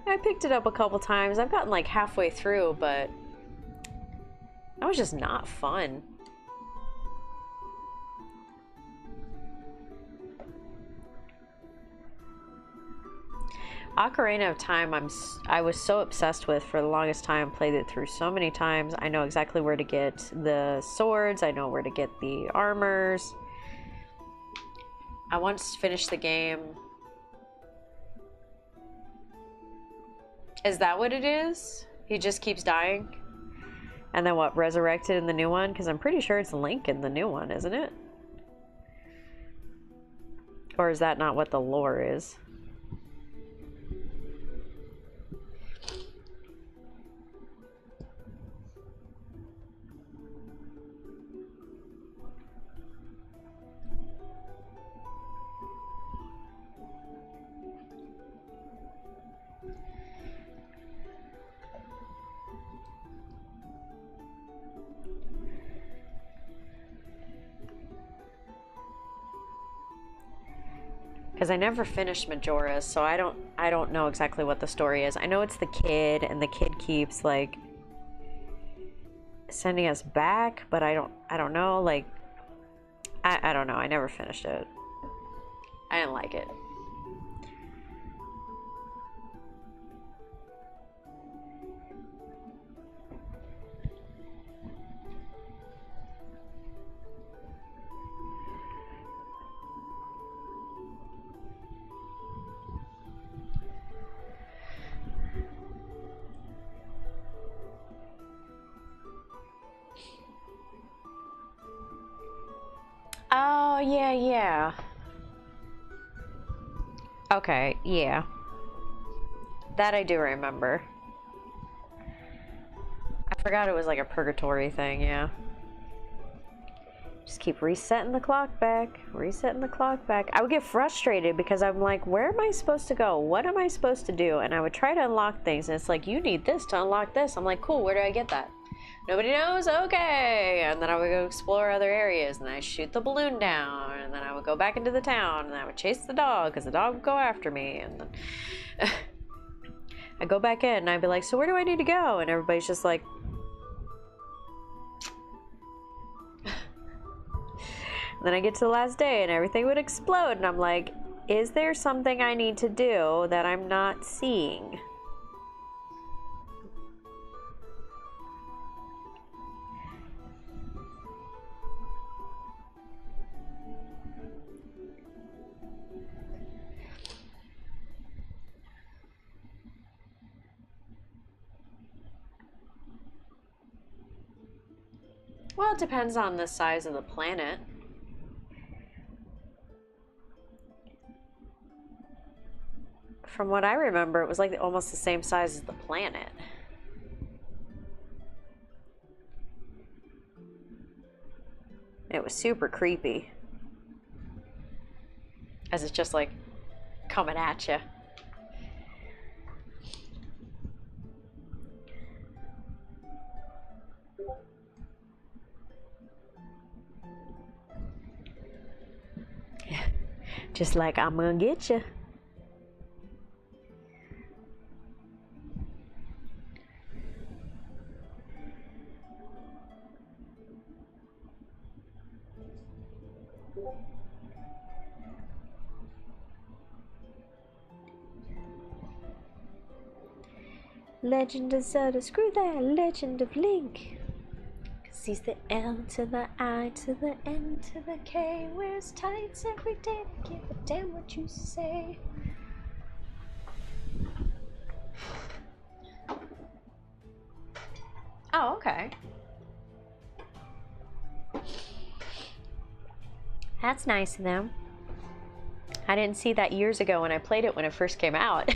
I picked it up a couple times. I've gotten like halfway through, but that was just not fun. Ocarina of Time, I was so obsessed with for the longest time. Played it through so many times. I know exactly where to get the swords. I know where to get the armors. I once finished the game. Is that what it is? He just keeps dying? And then what, resurrected in the new one? Because I'm pretty sure it's Link in the new one, isn't it? Or is that not what the lore is? Because I never finished Majora's, so I don't know exactly what the story is. I know it's the kid, and the kid keeps like sending us back, but I don't know. Like, I don't know. I never finished it. I didn't like it. Oh, yeah, yeah. Okay, yeah. That I do remember. I forgot it was like a purgatory thing, yeah. Just keep resetting the clock back, resetting the clock back. I would get frustrated because I'm like, where am I supposed to go? What am I supposed to do? And I would try to unlock things, and it's like, you need this to unlock this. I'm like, cool, where do I get that? Nobody knows? Okay. And then I would go explore other areas, and I shoot the balloon down, and then I would go back into the town, and I would chase the dog, because the dog would go after me, and then I'd go back in, and I'd be like, so where do I need to go? And everybody's just like, then I get to the last day and everything would explode, and I'm like, is there something I need to do that I'm not seeing? Well, it depends on the size of the planet. From what I remember, it was like almost the same size as the planet. It was super creepy. As it's just like coming at you. Just like, I'm gonna get you. Legend of Zelda, screw that, Legend of Link. Cause he's the L to the I to the N to the K. Wears tights every day, give a damn what you say. Oh, okay. That's nice of them. I didn't see that years ago when I played it when it first came out.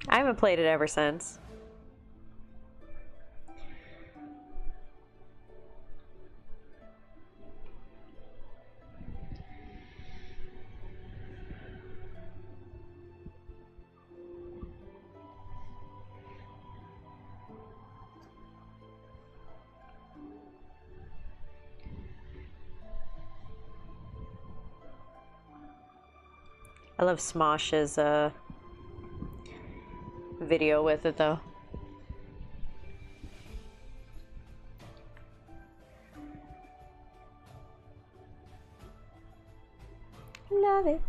I haven't played it ever since. I love Smosh's video with it though. Love it.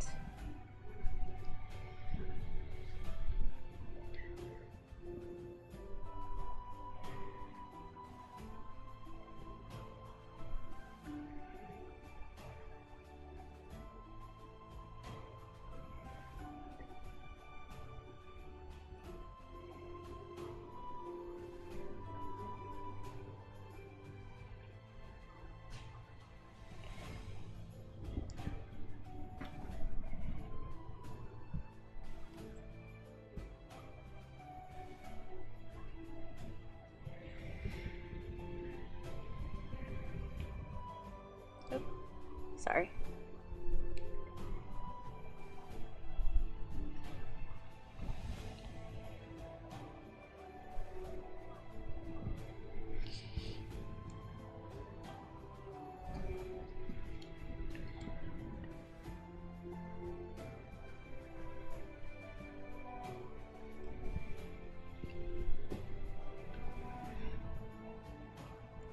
Sorry.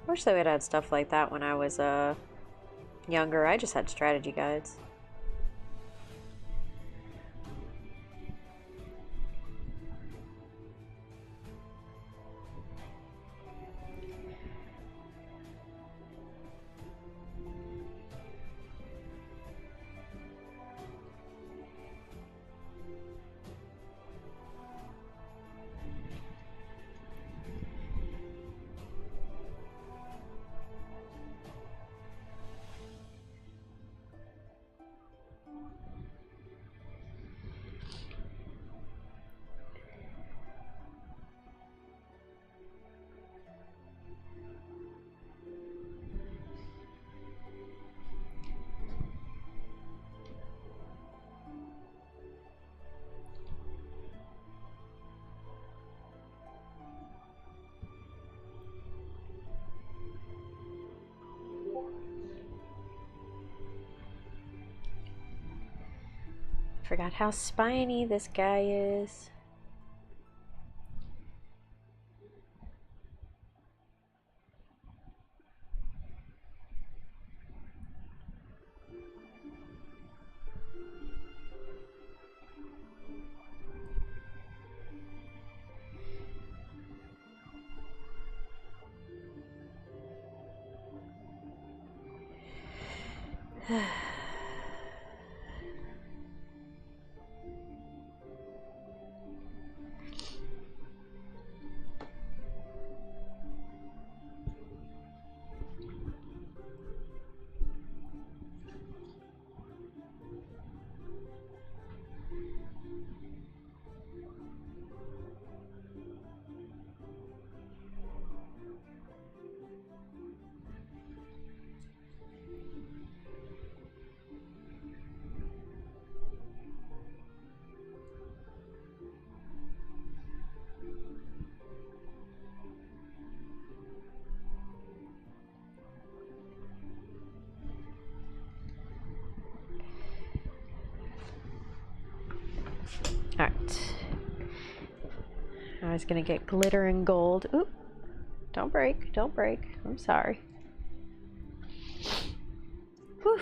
I wish they would add stuff like that when I was younger. I just had strategy guides. Forgot how spiny this guy is. Alright. I was gonna get glitter and gold. Oop. Don't break. Don't break. I'm sorry. Whew.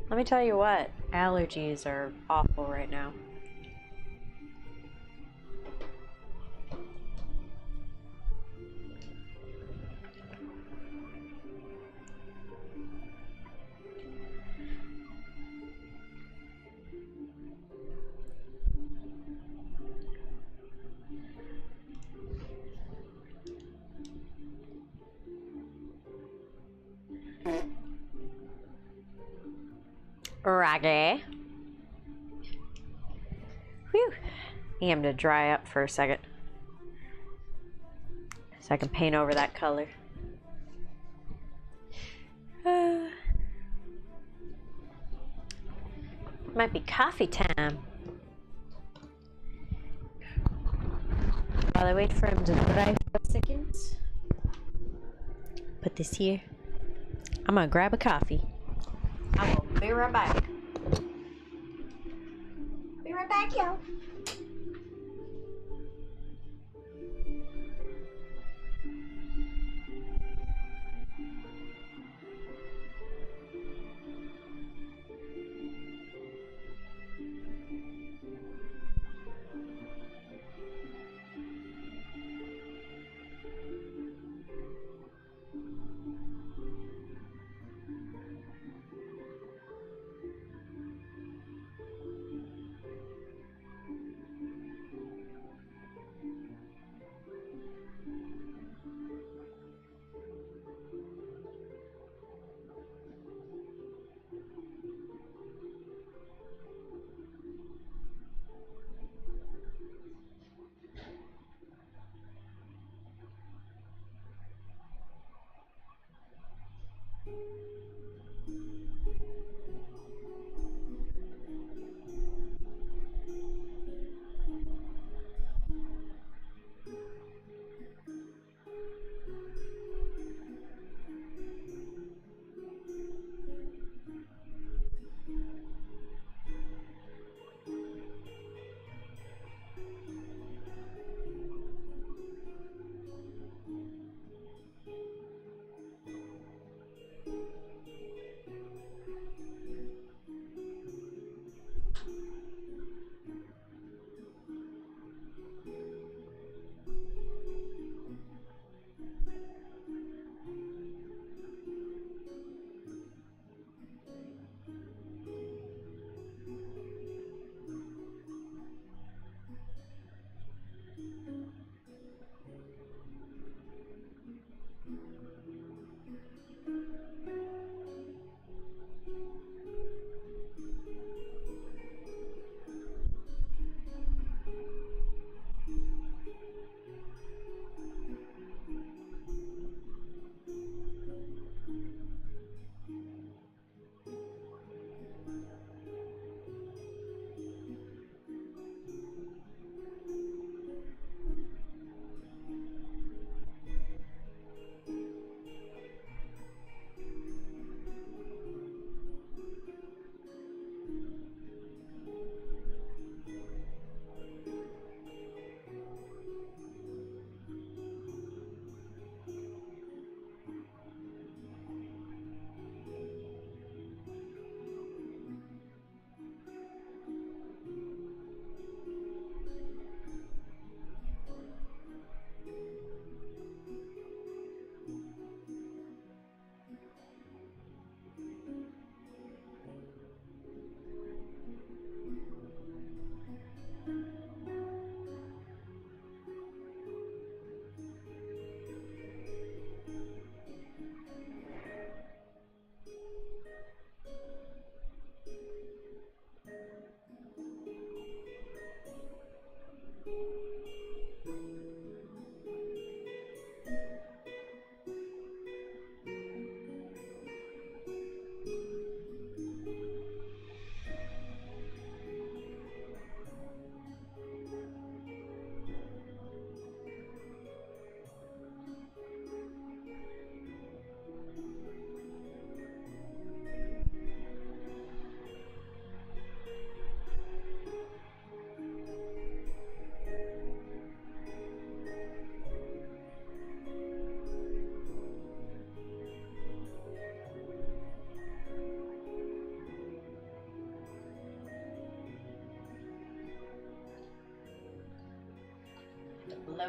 Let me tell you what. Allergies are awful right now. Raggy. Whew. Need him to dry up for a second so I can paint over that color. Might be coffee time. While I wait for him to dry for a second, put this here. I'm gonna grab a coffee. I will be right back. Be right back, y'all.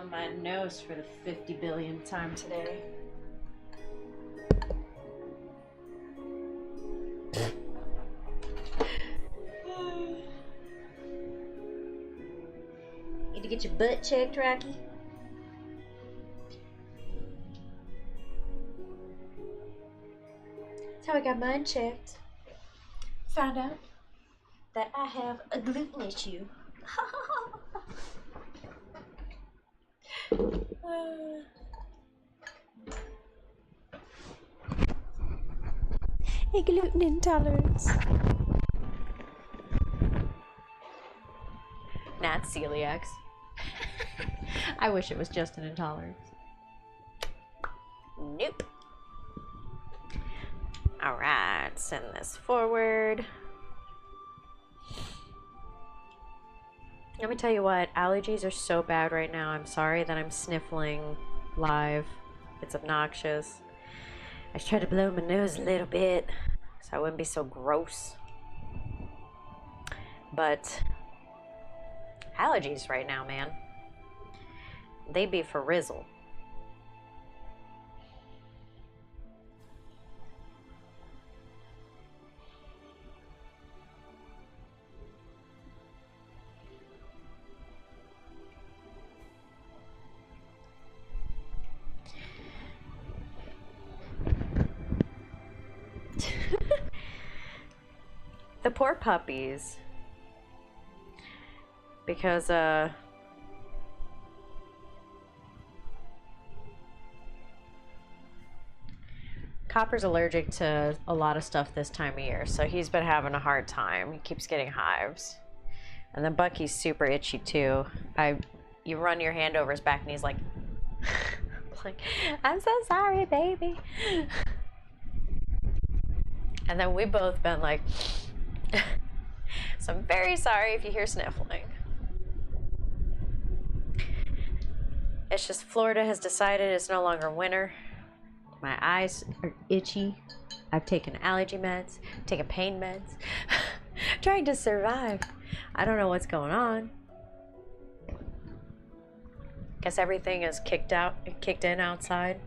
blowing my nose for the 50 billionth time today. Need to get your butt checked, Rocky? That's how I got mine checked. Found out that I have a gluten issue. A gluten intolerance. Not celiacs. I wish it was just an intolerance. Nope. Alright, send this forward. Let me tell you what, allergies are so bad right now. I'm sorry that I'm sniffling live. It's obnoxious. I tried to blow my nose a little bit so I wouldn't be so gross. But allergies right now, man. They be for rizzle. The poor puppies. Because, Copper's allergic to a lot of stuff this time of year, so he's been having a hard time. He keeps getting hives. And then Bucky's super itchy too. You run your hand over his back and he's like, like, I'm so sorry, baby. And then we've both been like, so I'm very sorry if you hear sniffling. It's just Florida has decided it's no longer winter. My eyes are itchy. I've taken allergy meds, taken pain meds, trying to survive. I don't know what's going on. Guess everything is kicked in outside.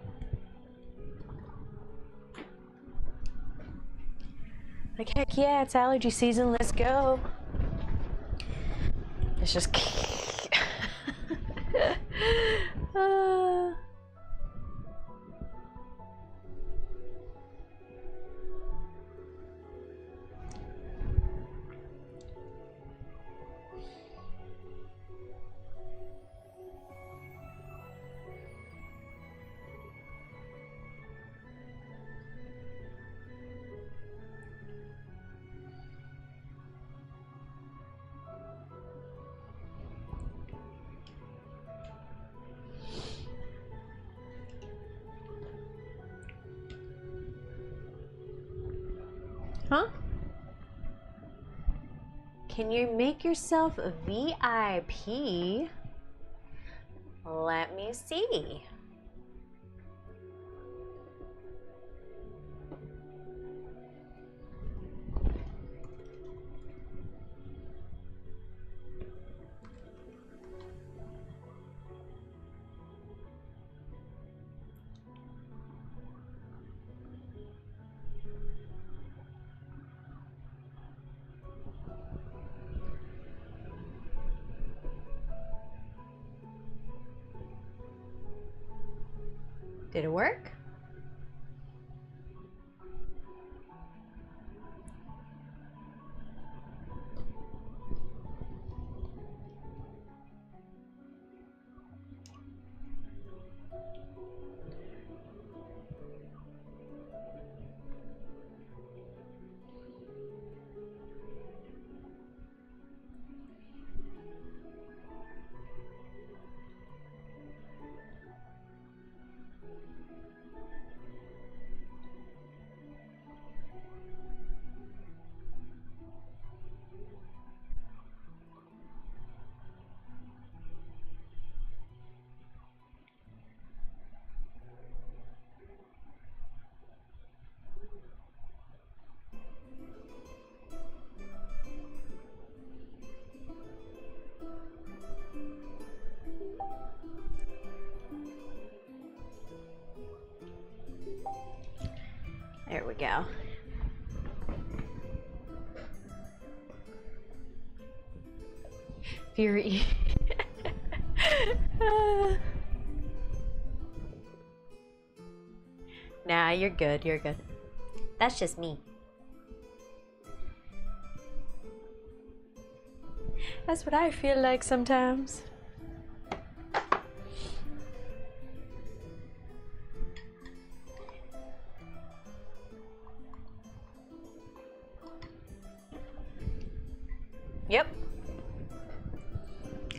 Like, heck yeah, it's allergy season, let's go. It's just huh? Can you make yourself a VIP? Let me see. Did it work? go. Fury. Nah, you're good, you're good. That's just me. That's what I feel like sometimes. Yep.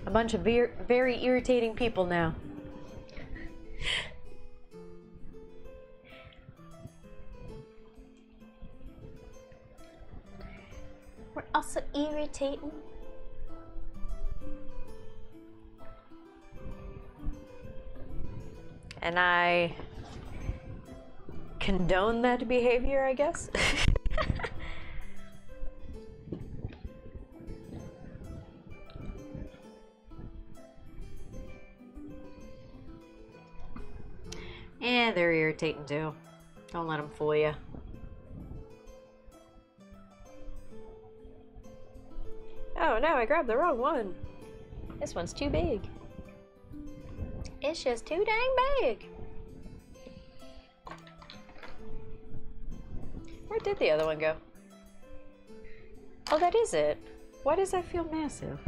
A bunch of very irritating people now. We're also irritating. And I condone that behavior, I guess. Yeah, they're irritating too. Don't let them fool you. Oh no, I grabbed the wrong one. This one's too big. It's just too dang big. Where did the other one go? Oh, that is it. Why does that feel massive?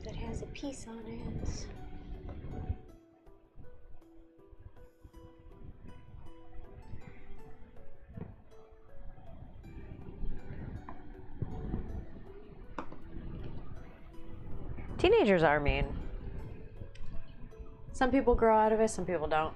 That has a piece on it. Teenagers are mean. Some people grow out of it, some people don't.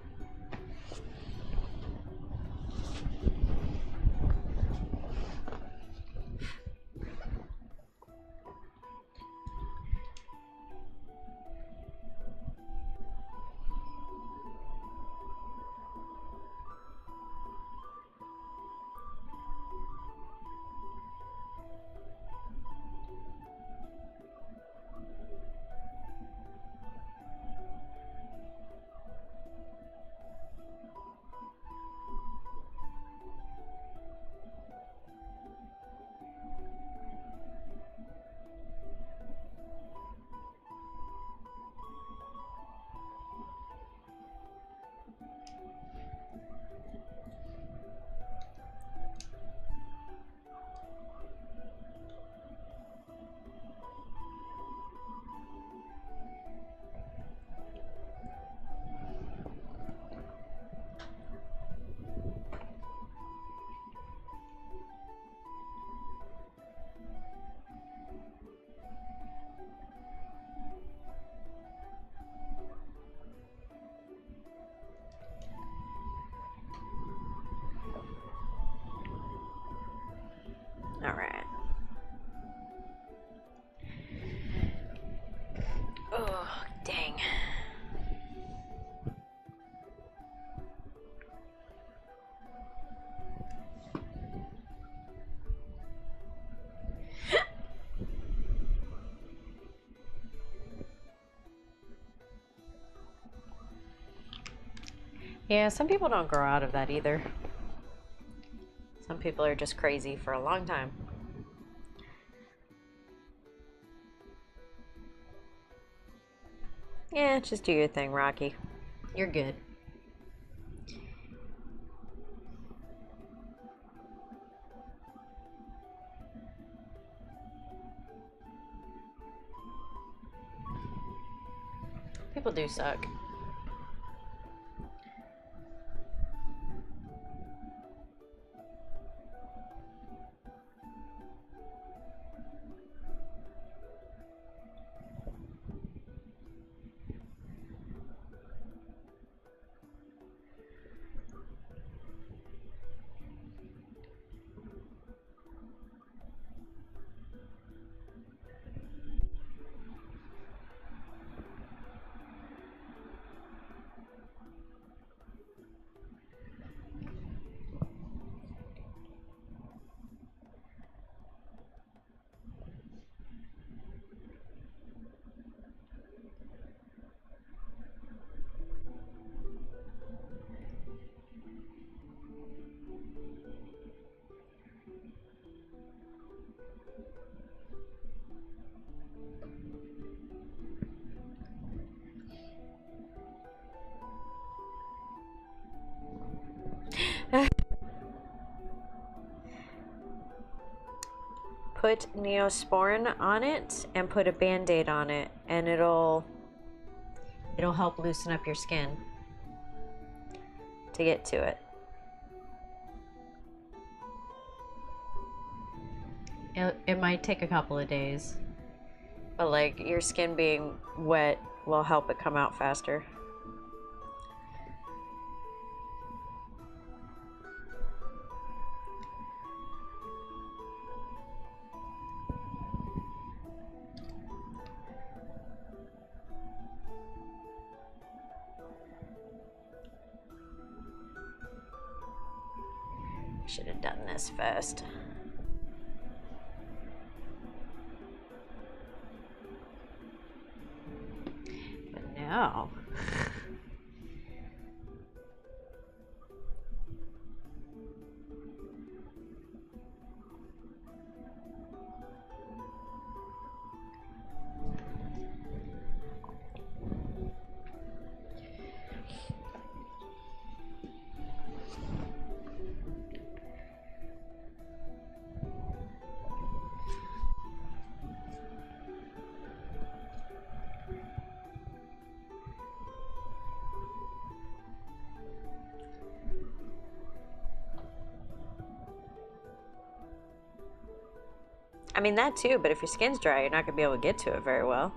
All right. Oh, dang. Yeah, some people don't grow out of that either. Some people are just crazy for a long time. Yeah, just do your thing, Rocky. You're good. People do suck. Put Neosporin on it and put a band-aid on it, and it'll help loosen up your skin to get to it. It might take a couple of days, but like your skin being wet will help it come out faster. Should have done this first. But no. I mean, that too, but if your skin's dry, you're not going to be able to get to it very well.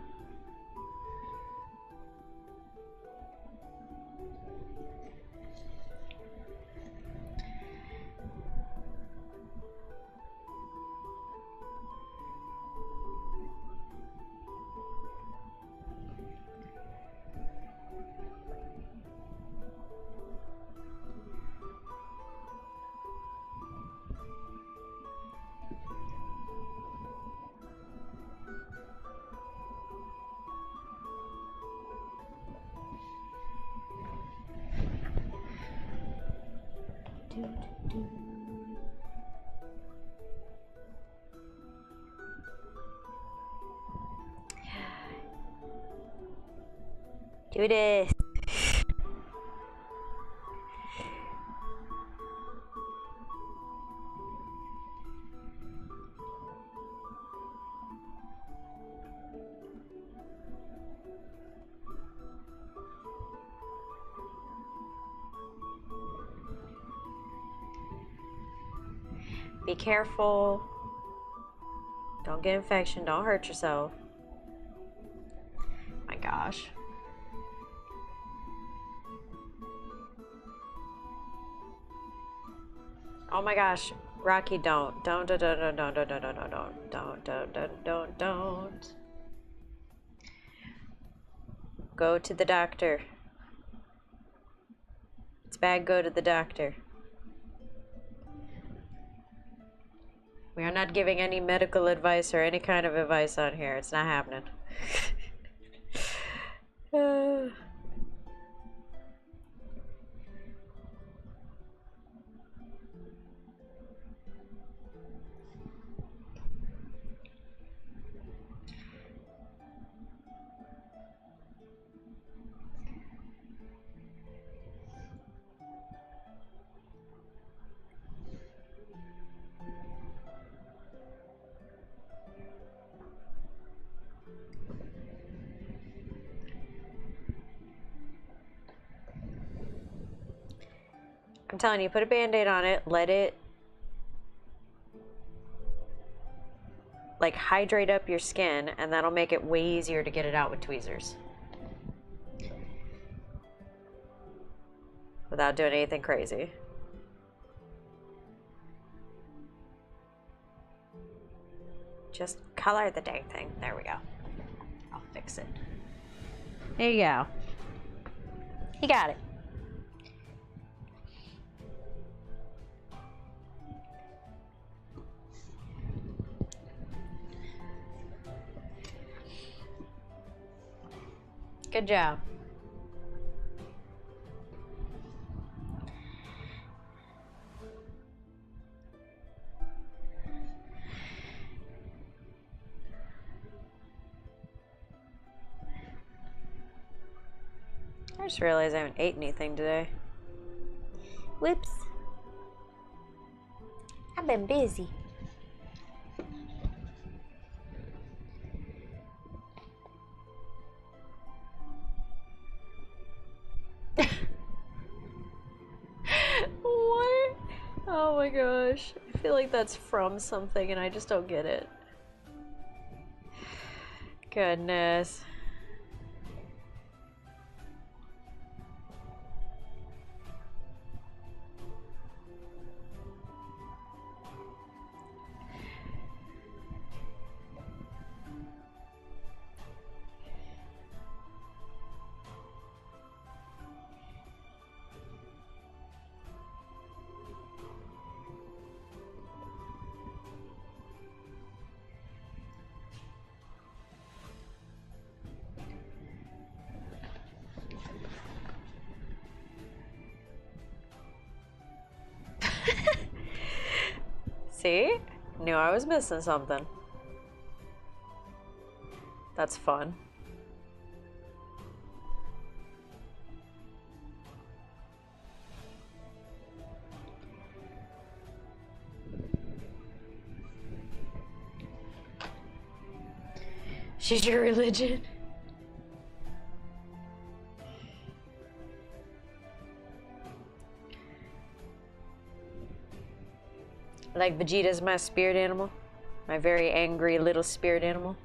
Do this. Be careful. Don't get infection. Don't hurt yourself. My gosh. Oh my gosh. Rocky, don't. Don't. Go to the doctor. It's bad, go to the doctor. We are not giving any medical advice or any kind of advice on here. It's not happening. I'm telling you, put a Band-Aid on it, let it like hydrate up your skin, and that'll make it way easier to get it out with tweezers. Without doing anything crazy. Just color the dang thing. There we go. I'll fix it. There you go. You got it. Good job. I just realized I haven't ate anything today. Whoops. I've been busy. What? Oh my gosh. I feel like that's from something and I just don't get it. Goodness. See? Knew I was missing something. That's fun. She's your religion? Like Vegeta's my spirit animal. My very angry little spirit animal.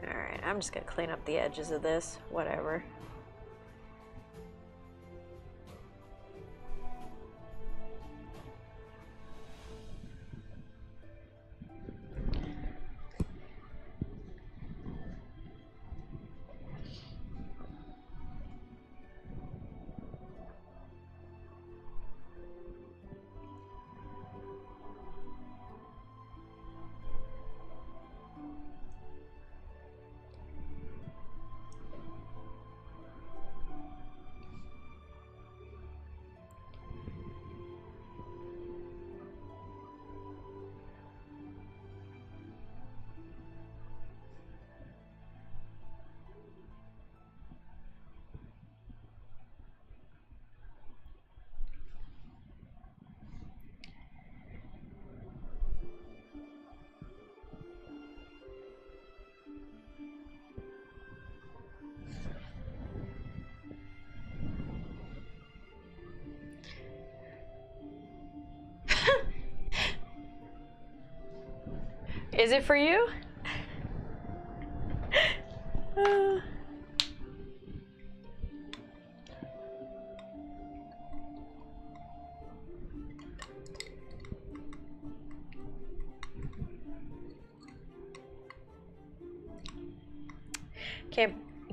Alright, I'm just gonna clean up the edges of this. Whatever. Is it for you?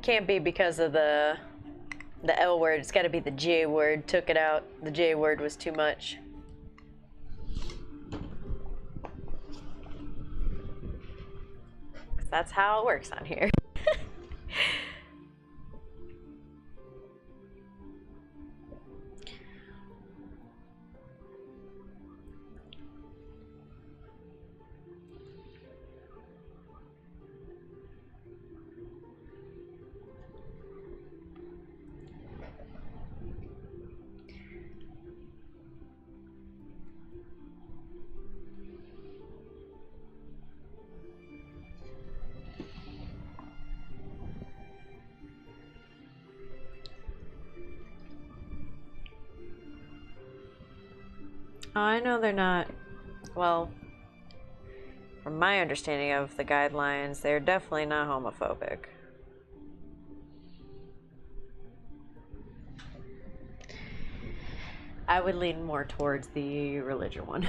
Can't be because of the L word. It's got to be the J word. Took it out. The J word was too much. That's how it works on here. Oh, I know they're not. Well, from my understanding of the guidelines, they're definitely not homophobic. I would lean more towards the religion one.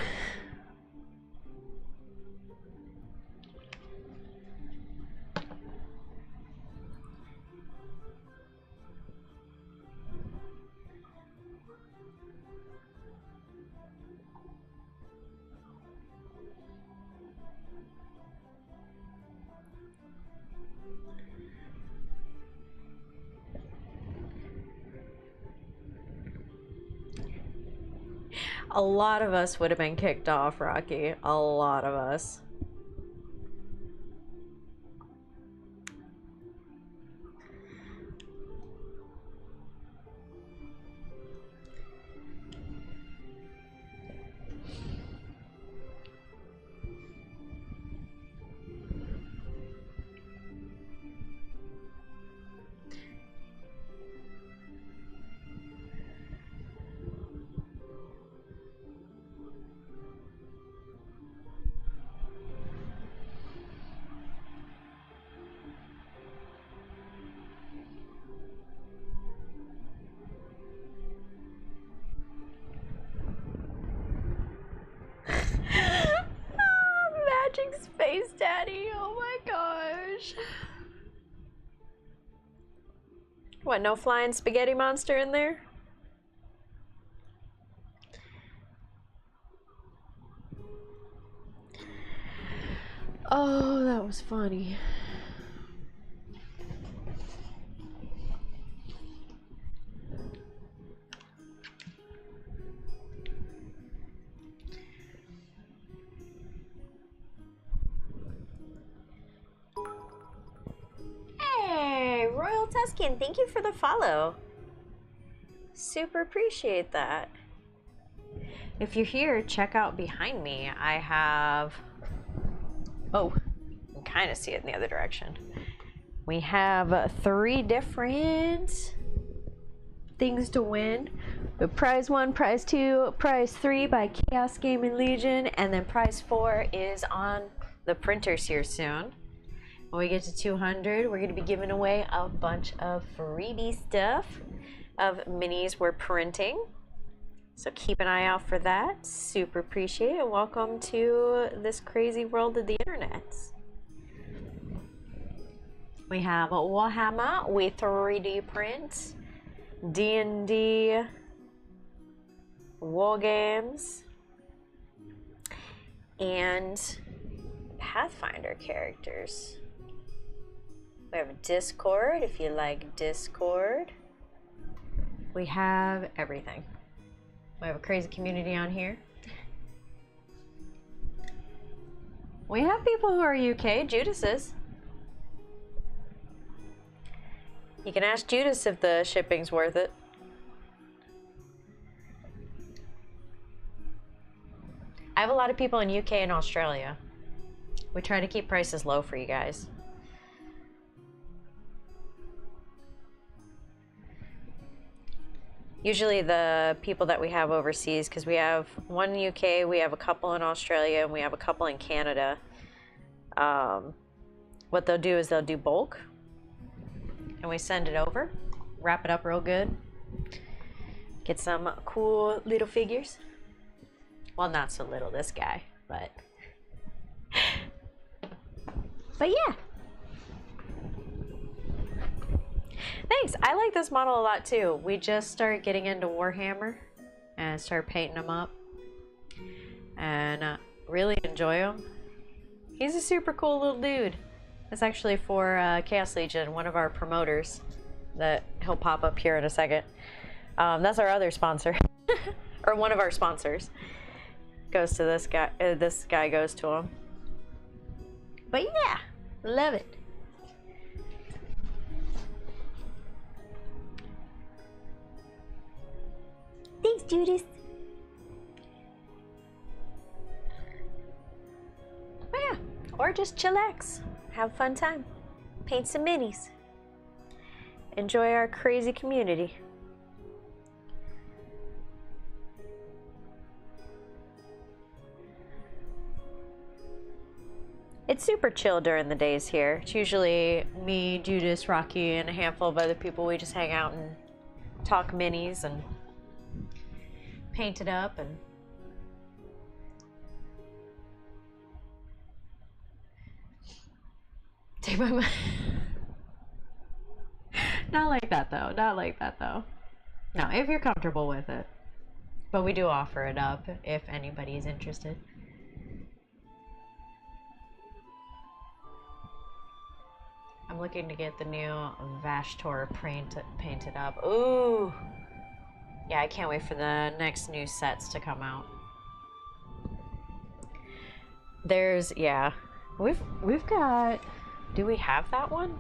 A lot of us would have been kicked off, Rocky. A lot of us. Magic Space Daddy, oh my gosh. What, no flying spaghetti monster in there? Oh, that was funny. Hey, Royal Tuscan, thank you for the follow. Super appreciate that. If you're here, check out behind me. I have... Oh, you can kind of see it in the other direction. We have 3 different things to win. The prize 1, prize 2, prize 3 by Chaos Gaming Legion, and then prize 4 is on the printers here soon. When we get to 200, we're going to be giving away a bunch of freebie stuff of minis we're printing. So keep an eye out for that. Super appreciate it. Welcome to this crazy world of the internet. We have Warhammer, we 3D print, D&D, war games, and Pathfinder characters. We have Discord, if you like Discord. We have everything. We have a crazy community on here. We have people who are UK. Judas is. You can ask Judas if the shipping's worth it. I have a lot of people in UK and Australia. We try to keep prices low for you guys. Usually the people that we have overseas, because we have one in UK, we have a couple in Australia, and we have a couple in Canada. What they'll do is they'll do bulk, and we send it over, wrap it up real good, get some cool little figures. Well, not so little, this guy, but yeah. Thanks. I like this model a lot too. We just started getting into Warhammer and started painting him up and really enjoy him. He's a super cool little dude. It's actually for Chaos Legion, one of our promoters that he'll pop up here in a second. That's our other sponsor, or one of our sponsors. Goes to this guy. This guy goes to him. But yeah, love it. Thanks, Judas. Oh yeah, or just chillax, have a fun time, paint some minis, enjoy our crazy community. It's super chill during the days here. It's usually me, Judas, Rocky, and a handful of other people. We just hang out and talk minis and paint it up and take my money. Not like that though. Not like that though. No, if you're comfortable with it. But we do offer it up if anybody is interested. I'm looking to get the new Vashtor painted up. Ooh! Yeah, I can't wait for the next new sets to come out. There's, yeah. We've got, do we have that one?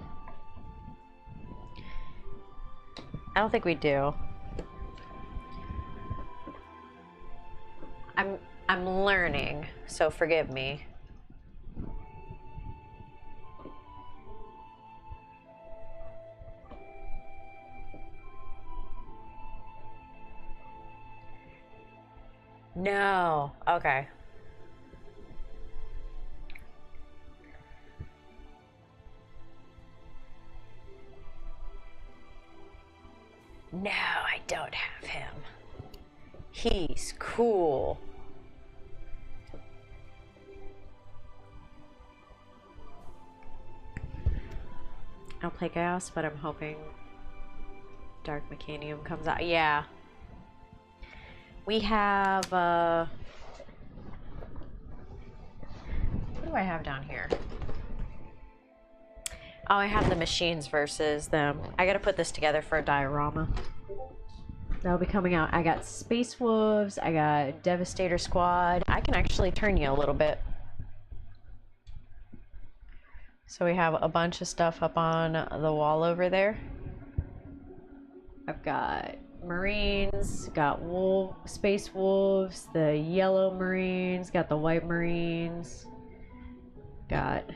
I don't think we do. I'm learning, so forgive me. No. Okay. No, I don't have him. He's cool. I'll play Chaos, but I'm hoping Dark Mechanium comes out. Yeah. We have, what do I have down here? Oh, I have the machines versus them. I gotta put this together for a diorama. That'll be coming out. I got Space Wolves, I got Devastator Squad. I can actually turn you a little bit. So we have a bunch of stuff up on the wall over there. I've got Marines, got Space Wolves, the yellow Marines, got the white Marines, got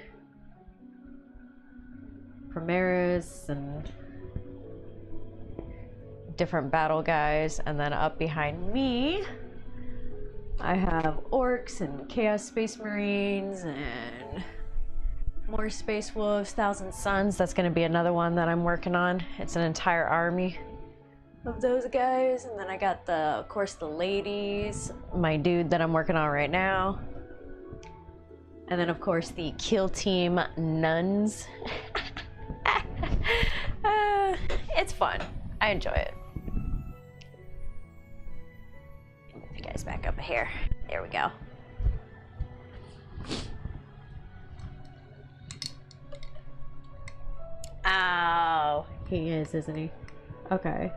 Primaris and different battle guys, and then up behind me I have Orcs and Chaos Space Marines and more Space Wolves, Thousand Suns. That's going to be another one that I'm working on. It's an entire army of those guys. And then I got of course the ladies, my dude that I'm working on right now. And then of course the kill team nuns. It's fun. I enjoy it. Move you guys back up here. There we go. Oh, he is, isn't he? Okay.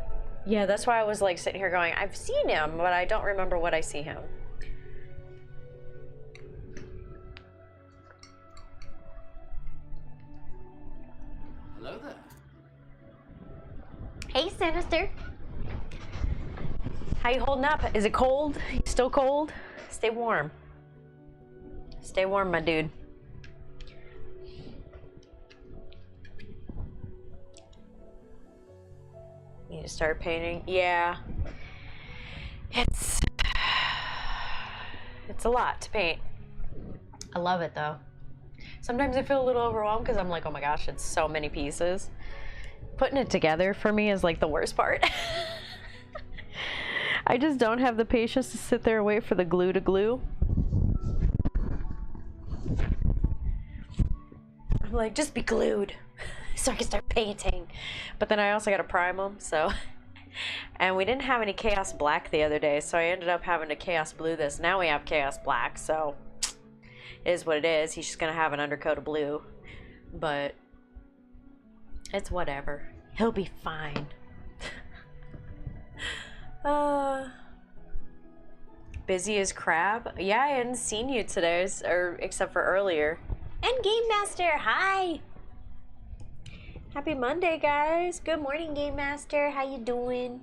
Yeah, that's why I was like sitting here going, I've seen him, but I don't remember what I see him. Hello there. Hey, Sinister. How you holding up? Is it cold? You still cold? Stay warm. Stay warm, my dude. Need to start painting. Yeah. It's a lot to paint. I love it though. Sometimes I feel a little overwhelmed because I'm like, oh my gosh, it's so many pieces. Putting it together for me is like the worst part. I just don't have the patience to sit there and wait for the glue to glue. I'm like, just be glued so I can start painting. But then I also got to prime them, so. And we didn't have any Chaos Black the other day, so I ended up having to Chaos Blue this. Now we have Chaos Black, so it is what it is. He's just going to have an undercoat of blue. But it's whatever. He'll be fine. Busy as crab? Yeah, I hadn't seen you today, or except for earlier. And Game Master, hi! Happy Monday, guys. Good morning, Game Master. How you doing?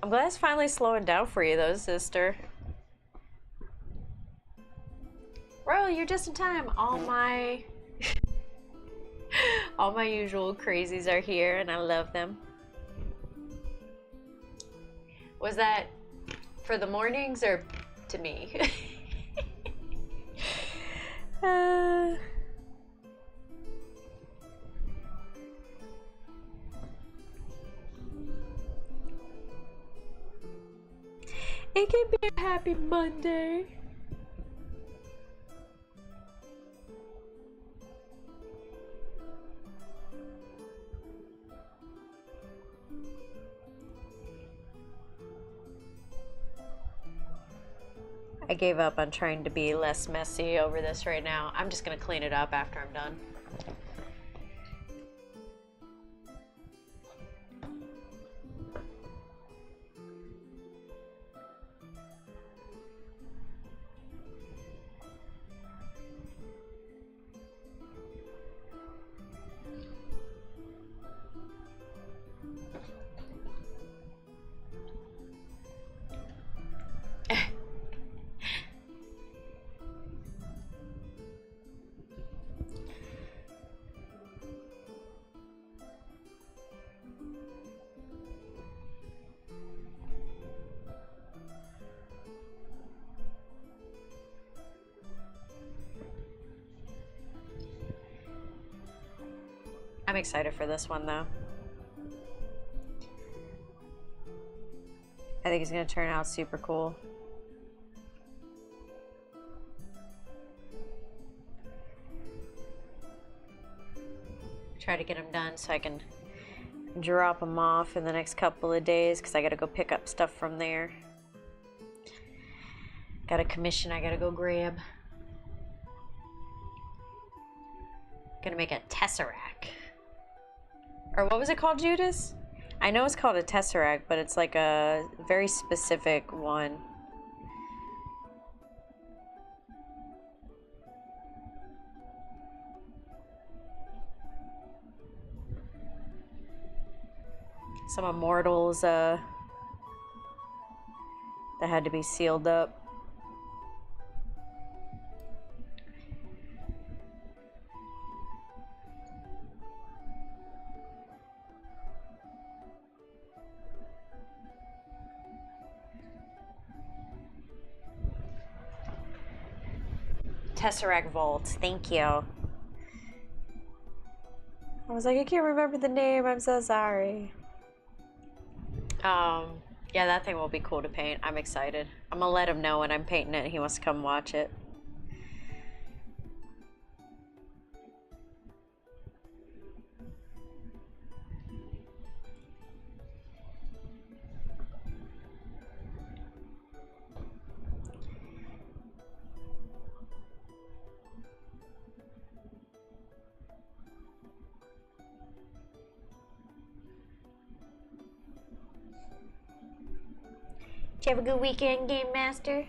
I'm glad it's finally slowing down for you, though, sister. Royal, you're just in time. All my usual crazies are here, and I love them. Was that for the mornings or to me? Uh, it can be a happy Monday. I gave up on trying to be less messy over this right now. I'm just gonna clean it up after I'm done. I'm excited for this one though. I think it's gonna turn out super cool. Try to get them done so I can drop them off in the next couple of days because I gotta go pick up stuff from there. Got a commission I gotta go grab. Gonna make a tesseract. Or what was it called, Judas? I know it's called a tesseract, but it's like a very specific one. Some immortals that had to be sealed up. Tesseract Vault, thank you. I was like, I can't remember the name, I'm so sorry. Yeah, that thing will be cool to paint. I'm excited. I'm gonna let him know when I'm painting it and he wants to come watch it. Did you have a good weekend, Game Master?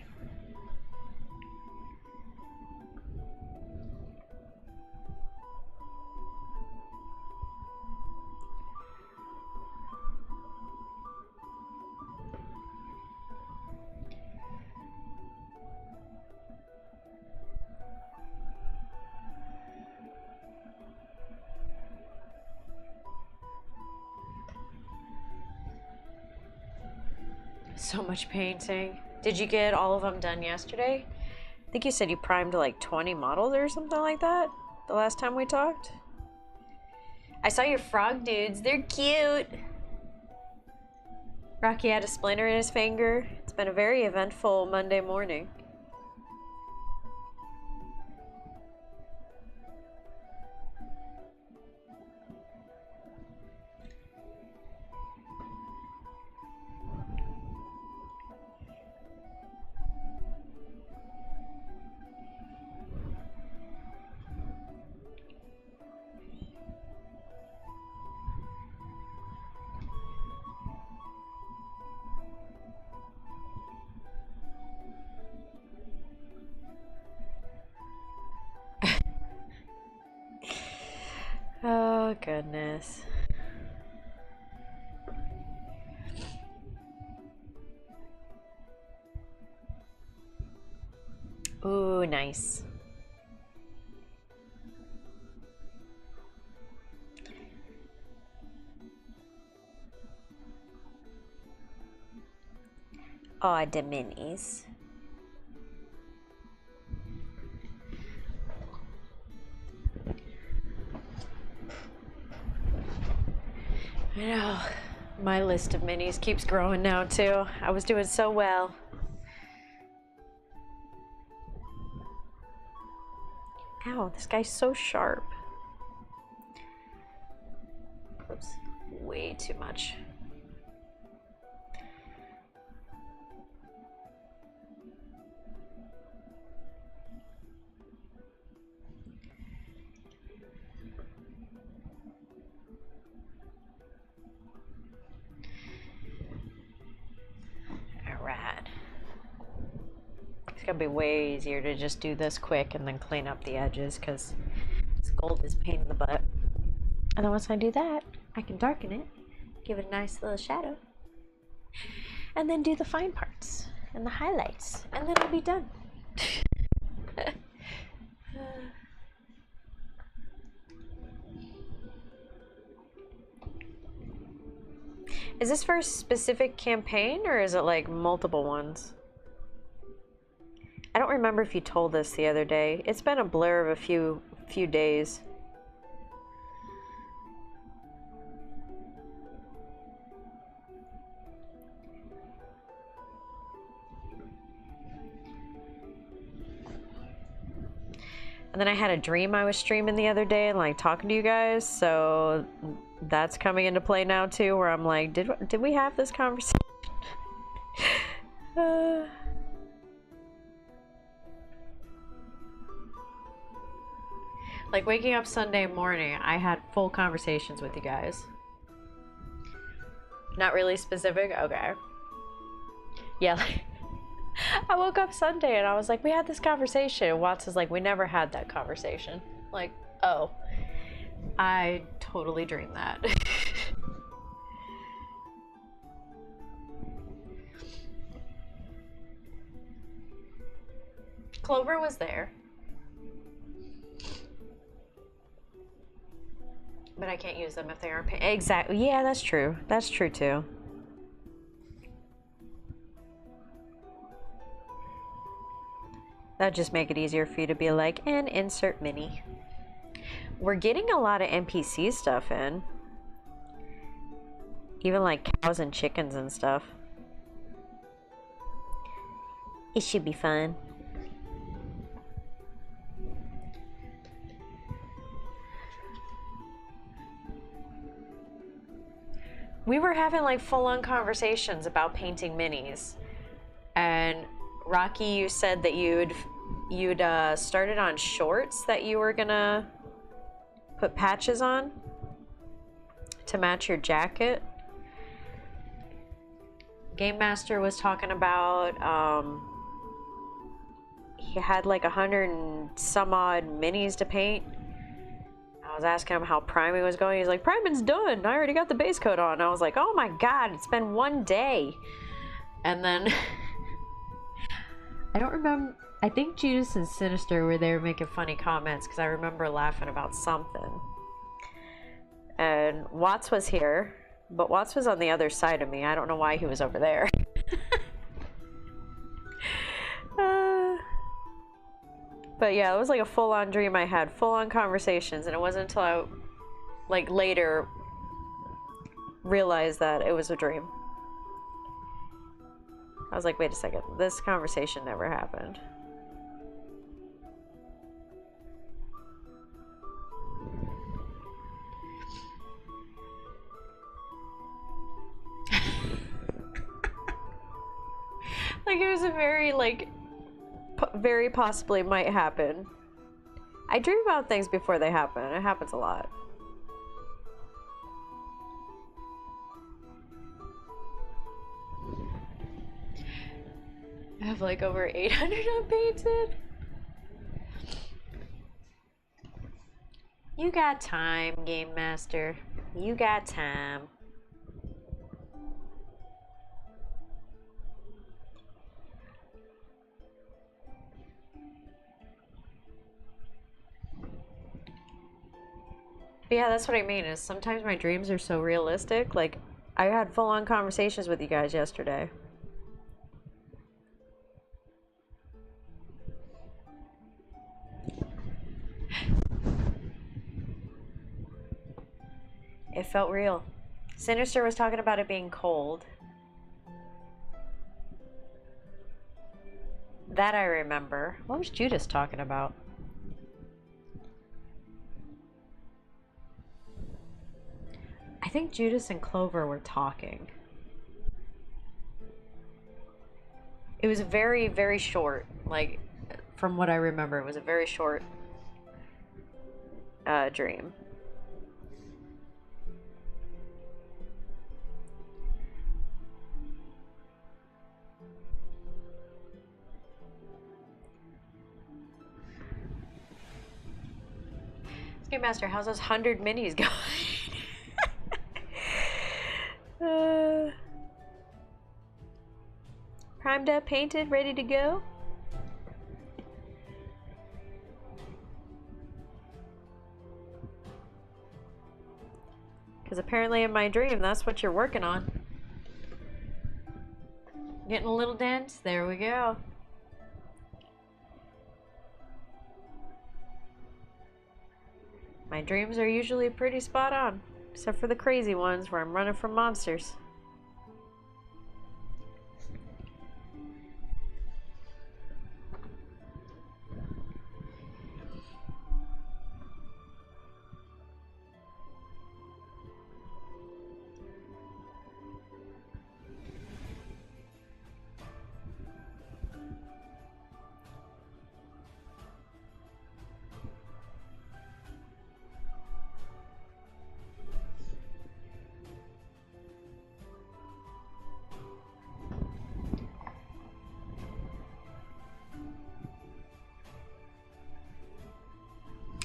So much painting. Did you get all of them done yesterday? I think you said you primed like 20 models or something like that the last time we talked. I saw your frog dudes. They're cute. Rocky had a splinter in his finger. It's been a very eventful Monday morning. Oh, goodness. Ooh, nice. Aw, the minis. I know. My list of minis keeps growing now, too. I was doing so well. Ow, this guy's so sharp. Oops, way too much. Alright. It's gonna be way easier to just do this quick and then clean up the edges, because this gold is a pain in the butt. And then once I do that, I can darken it, give it a nice little shadow, and then do the fine parts and the highlights, and then I'll be done. Is this for a specific campaign, or is it like multiple ones? I don't remember if you told us the other day. It's been a blur of a few days. And then I had a dream I was streaming the other day and like talking to you guys, so that's coming into play now too, where I'm like, did we have this conversation? Like waking up Sunday morning, I had full conversations with you guys. Not really specific? Okay. Yeah, like, I woke up Sunday and I was like, we had this conversation. And Watts is like, we never had that conversation. Like, oh, I totally dreamed that. Clover was there. But I can't use them if they aren't paid. Exactly. Yeah, that's true. That's true too. That'd just make it easier for you to be like, and insert mini. We're getting a lot of NPC stuff in. Even like cows and chickens and stuff. It should be fun. We were having like full-on conversations about painting minis, and Rocky, you said that you'd started on shorts that you were gonna put patches on to match your jacket. Game Master was talking about he had like 100 and some odd minis to paint. I was asking him how priming was going. He's like, priming's done. I already got the base coat on. I was like, oh my god, it's been one day. And then I don't remember. I think Judas and Sinister were there making funny comments because I remember laughing about something. And Watts was here, but Watts was on the other side of me. I don't know why he was over there. But yeah, it was like a full-on dream I had, full-on conversations, and it wasn't until I, like, later realized that it was a dream. I was like, wait a second, this conversation never happened. Like, it was a very, like, very possibly might happen. I dream about things before they happen. It happens a lot. I have like over 800 unpainted. You got time, Game Master. You got time. But yeah, that's what I mean, is sometimes my dreams are so realistic. Like, I had full-on conversations with you guys yesterday. It felt real. Sinister was talking about it being cold. That I remember. What was Judas talking about? I think Judas and Clover were talking. It was very, very short. Like, from what I remember, it was a very short dream. Game Master, how's those 100 minis going? Primed up, painted, ready to go? Because apparently in my dream, that's what you're working on. Getting a little dent. There we go. My dreams are usually pretty spot on, except for the crazy ones where I'm running from monsters.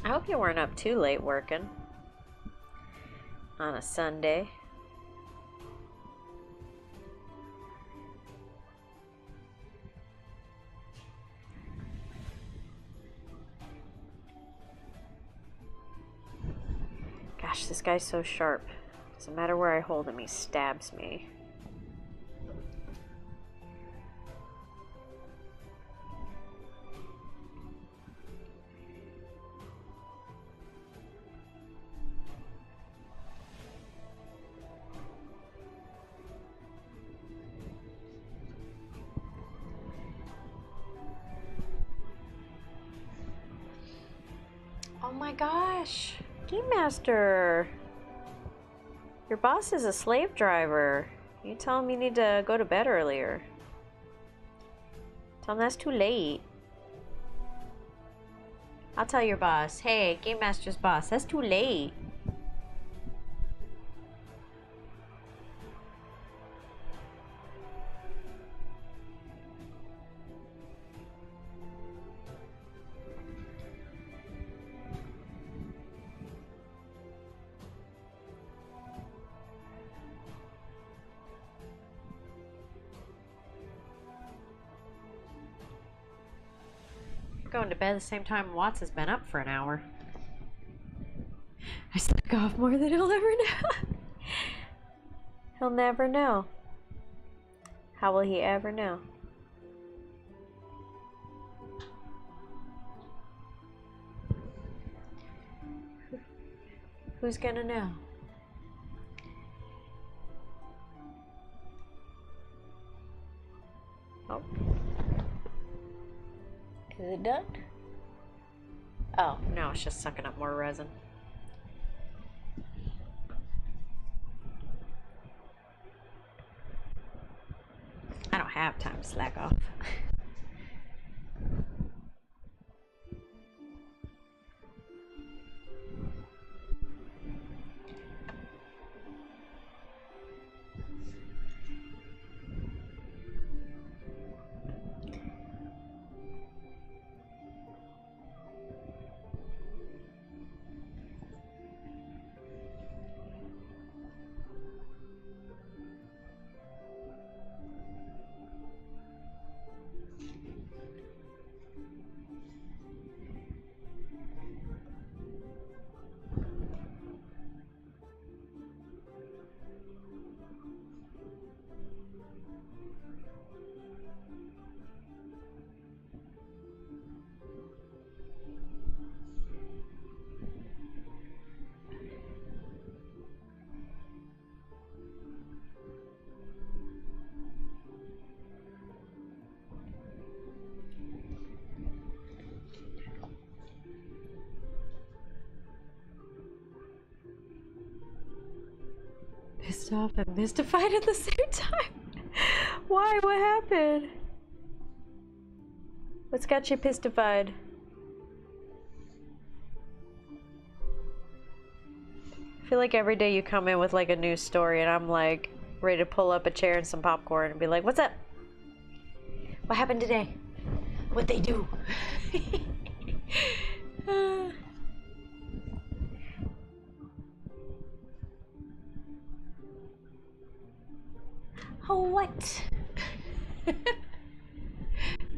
I hope you weren't up too late working on a Sunday. Gosh, this guy's so sharp. Doesn't matter where I hold him, he stabs me. Oh my gosh, Game Master. Your boss is a slave driver. You tell him you need to go to bed earlier. Tell him that's too late. I'll tell your boss, hey, Game Master's boss, that's too late. Going to bed the same time Watts has been up for an hour. I snuck off more than he'll ever know. He'll never know. How will he ever know? Who's gonna know? Oh. Is it done? Oh, no, it's just sucking up more resin. I don't have time to slack off. pissed off and mystified at the same time. Why? What happened? What's got you pistified? I feel like every day you come in with like a new story and I'm like ready to pull up a chair and some popcorn and be like, what's up? What happened today? What'd they do? Oh, what?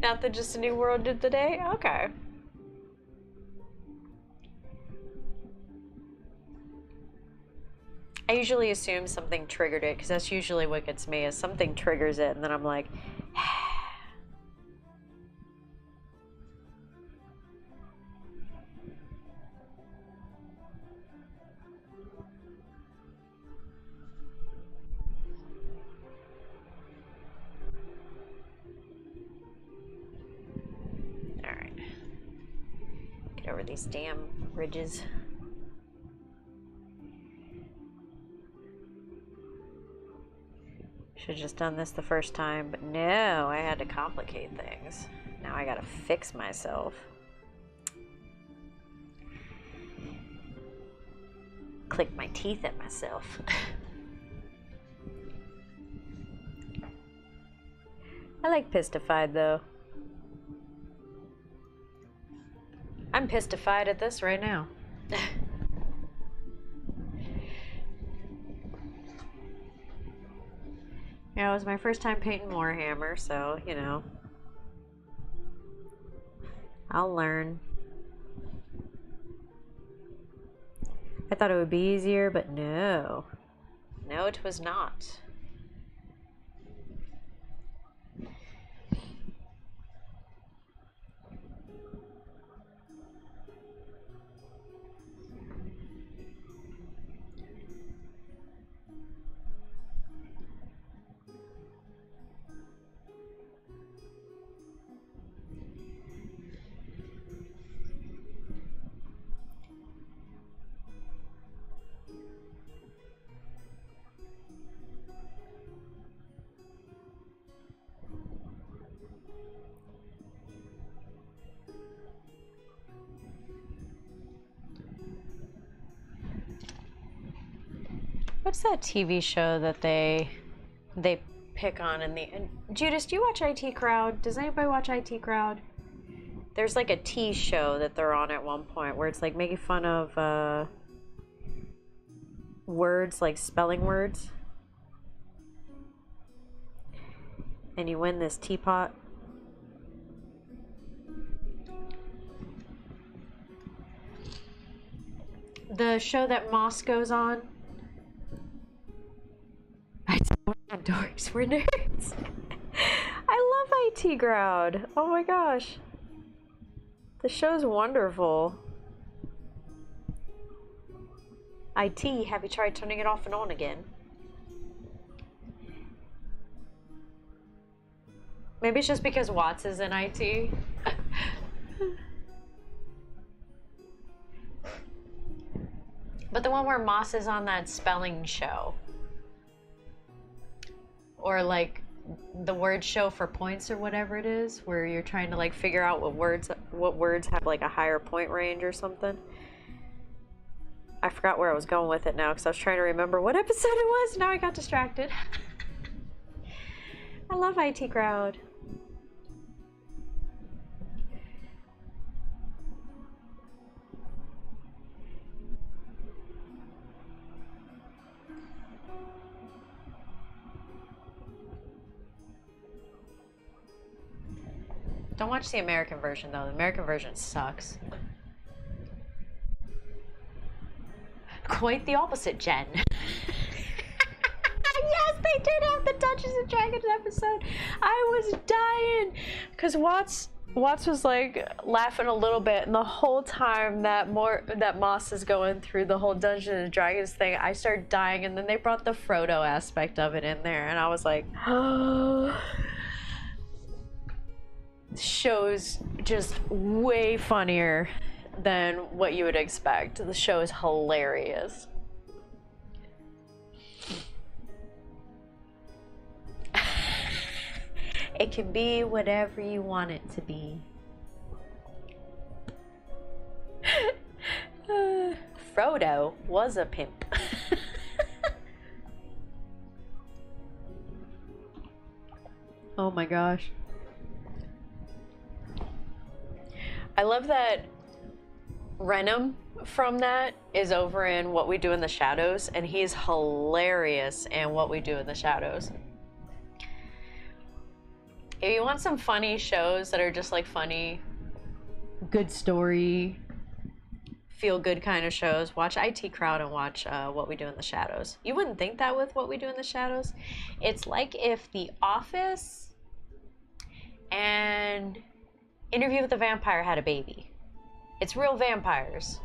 Nothing, just a new world did today? Okay. I usually assume something triggered it, because that's usually what gets me, is something triggers it, and then I'm like, alright. Get over these damn ridges. Should've just done this the first time, but no, I had to complicate things. Now I gotta fix myself. Click my teeth at myself. I like pistified though. I'm pistified at this right now. Yeah, it was my first time painting Warhammer, so, you know. I'll learn. I thought it would be easier, but no. No, it was not. What's that TV show that they pick on in the... And Judas, do you watch IT Crowd? Does anybody watch IT Crowd? There's like a tea show that they're on at one point where it's like making fun of words, like spelling words. And you win this teapot. The show that Moss goes on. I told my dorks were nerds. I love IT Crowd. Oh my gosh. The show's wonderful. IT, have you tried turning it off and on again? Maybe it's just because Watts is in IT. But the one where Moss is on that spelling show. Or like the word show for points or whatever it is, where you're trying to like figure out what words have like a higher point range or something. I forgot where I was going with it now because I was trying to remember what episode it was. Now I got distracted. I love IT Crowd. Don't watch the American version though. The American version sucks. Quite the opposite, Jen. Yes, they did have the Dungeons and Dragons episode. I was dying because Watts was like laughing a little bit, and the whole time that Moss is going through the whole Dungeons and Dragons thing, I started dying, and then they brought the Frodo aspect of it in there, and I was like, oh. Show's just way funnier than what you would expect. The show is hilarious. It can be whatever you want it to be. Frodo was a pimp. Oh my gosh. I love that Renham from that is over in What We Do in the Shadows, and he's hilarious in What We Do in the Shadows. If you want some funny shows that are just like funny, good story, feel good kind of shows, watch IT Crowd and watch What We Do in the Shadows. You wouldn't think that with What We Do in the Shadows. It's like if The Office and Interview with the Vampire had a baby. It's real vampires,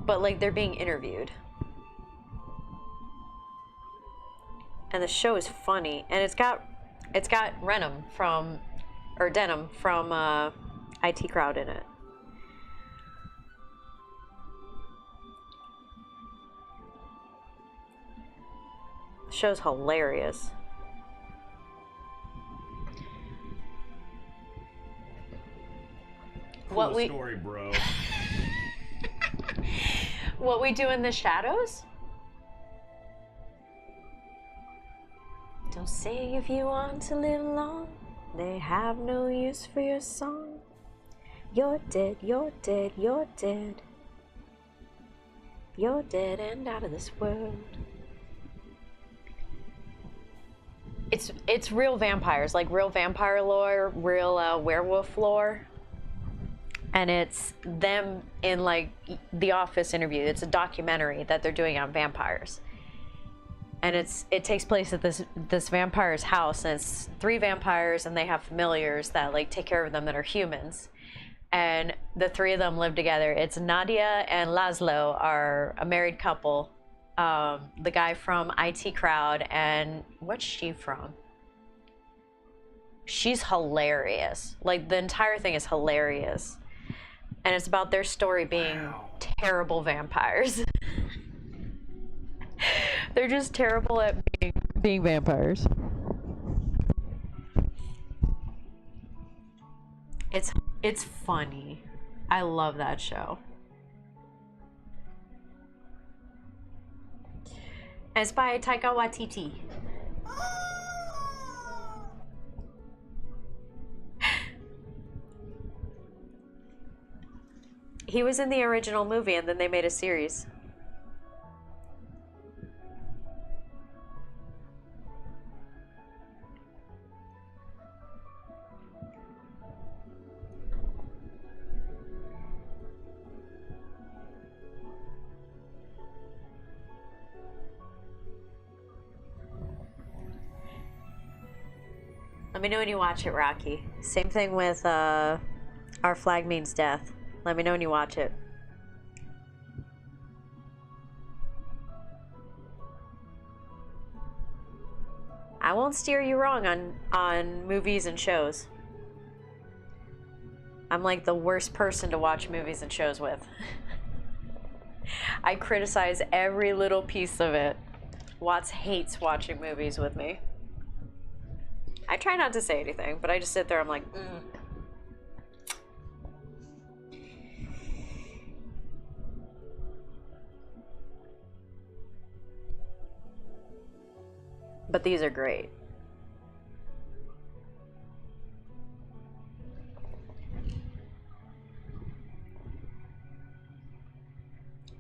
but like they're being interviewed. And the show is funny, and it's got Renham from, or Denham from IT Crowd in it. The show's hilarious. Cool story, bro. What We Do in the Shadows? Don't sing if you want to live long. They have no use for your song. You're dead, you're dead, you're dead. You're dead and out of this world. It's real vampires, like real vampire lore, real werewolf lore. And it's them in like The Office interview. It's a documentary that they're doing on vampires. And it takes place at this vampire's house, and it's 3 vampires, and they have familiars that like take care of them that are humans. And the 3 of them live together. It's Nadia and Laszlo are a married couple. The guy from IT Crowd, and what's she from? She's hilarious. Like the entire thing is hilarious. And it's about their story being terrible vampires. They're just terrible at being vampires. It's funny. I love that show. And it's by Taika Waititi. He was in the original movie, and then they made a series. Let me know when you watch it, Rocky. Same thing with Our Flag Means Death. Let me know when you watch it. I won't steer you wrong on movies and shows. I'm like the worst person to watch movies and shows with. I criticize every little piece of it. Watts hates watching movies with me. I try not to say anything, but I just sit there, I'm like, But these are great.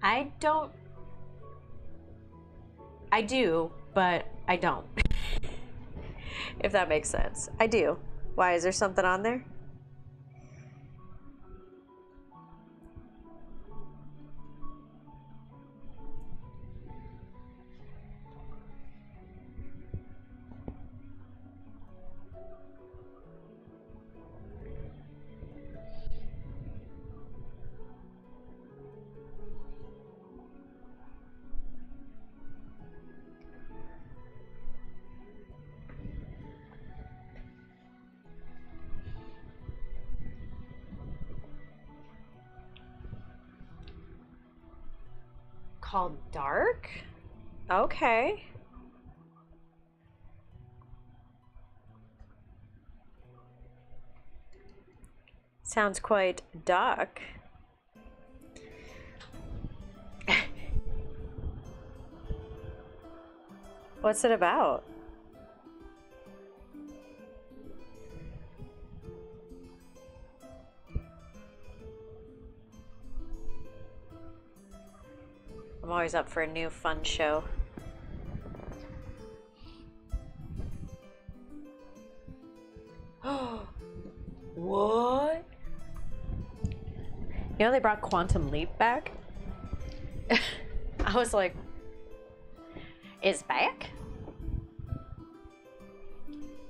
I do, but I don't. If that makes sense. I do. Why, is there something on there? Called Dark? Okay. Sounds quite dark. What's it about? I'm always up for a new fun show. Oh, what? You know they brought Quantum Leap back? I was like, it's back?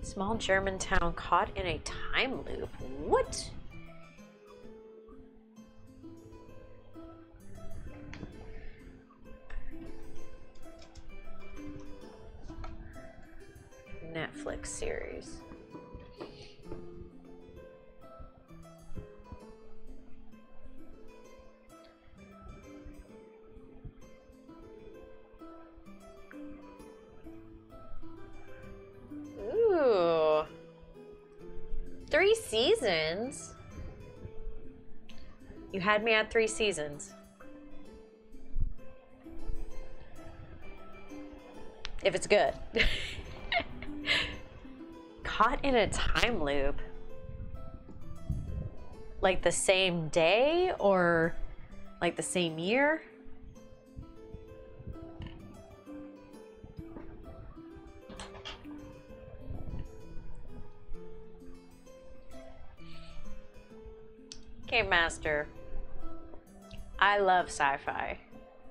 Small German town caught in a time loop. What? Netflix series. Ooh. 3 seasons? You had me at 3 seasons. If it's good. Caught in a time loop. Like the same day or like the same year? Game Master. I love sci-fi.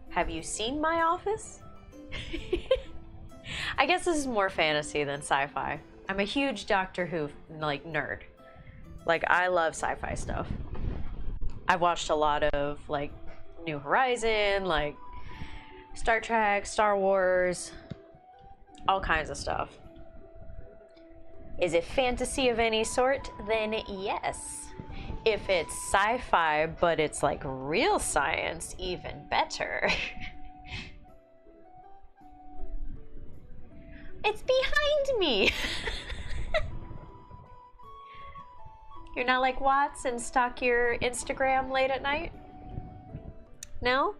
Have you seen My Office? I guess this is more fantasy than sci-fi. I'm a huge Doctor Who like nerd. Like I love sci-fi stuff. I've watched a lot of like New Horizon, like Star Trek, Star Wars, all kinds of stuff. Is it fantasy of any sort? Then yes. If it's sci-fi, but it's like real science, even better. It's behind me. You're not like Watts and stalk your Instagram late at night? No?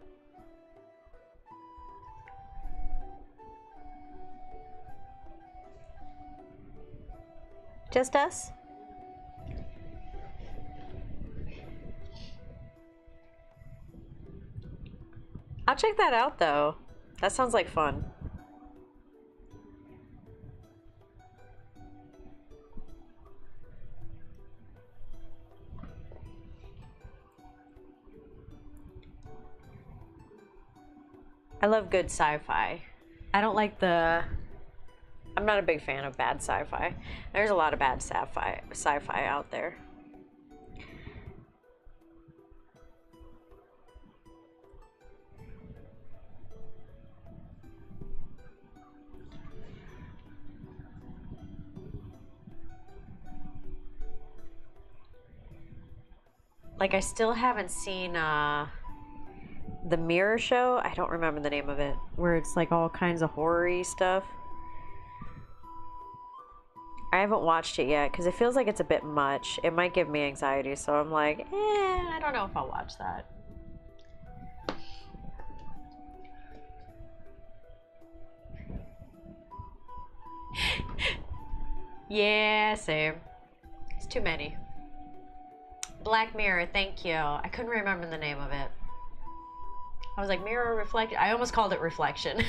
Just us? I'll check that out though. That sounds like fun. I love good sci-fi. I don't like I'm not a big fan of bad sci-fi. There's a lot of bad sci-fi out there. Like I still haven't seen The Mirror Show. I don't remember the name of it, where it's like all kinds of horror-y stuff. I haven't watched it yet because it feels like it's a bit much. It might give me anxiety, so I'm like, I don't know if I'll watch that. Yeah, same. It's too many. Black Mirror, thank you. I couldn't remember the name of it. I was like, Mirror Reflection. I almost called it Reflection.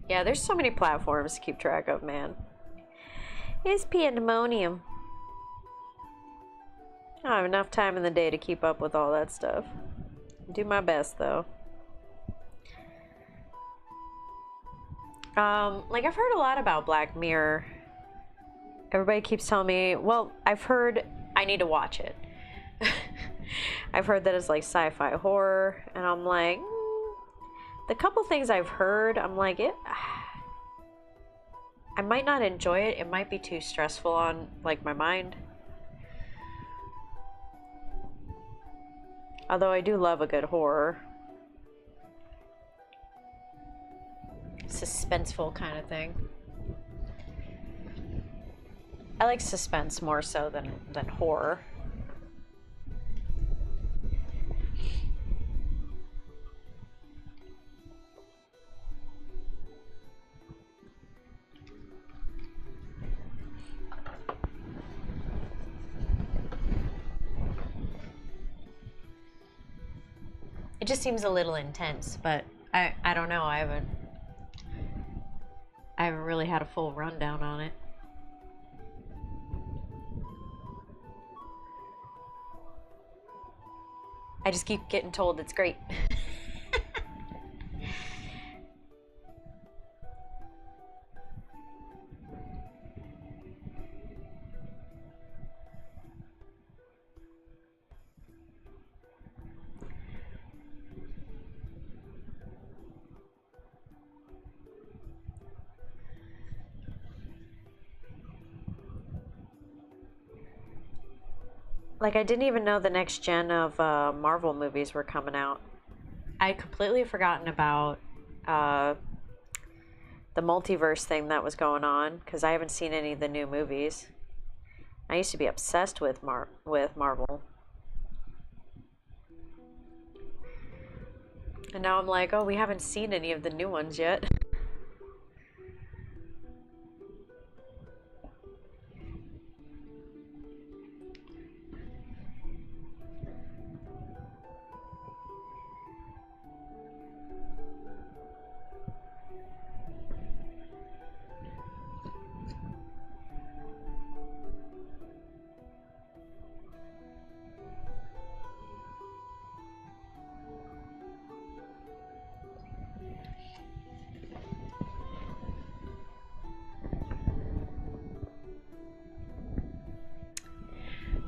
Yeah, there's so many platforms to keep track of, man. It's pandemonium. I don't have enough time in the day to keep up with all that stuff. Do my best, though. Like, I've heard a lot about Black Mirror. Everybody keeps telling me, well, I've heard I need to watch it. I've heard that it's like sci-fi horror, and I'm like, the couple things I've heard, I'm like, I might not enjoy it. It might be too stressful on, like, my mind. Although I do love a good horror. Suspenseful kind of thing. I like suspense more so than horror. It just seems a little intense, but I don't know. I haven't really had a full rundown on it. I just keep getting told it's great. Like, I didn't even know the next gen of Marvel movies were coming out. I'd completely forgotten about the multiverse thing that was going on because I haven't seen any of the new movies. I used to be obsessed with Marvel. And now I'm like, oh, we haven't seen any of the new ones yet.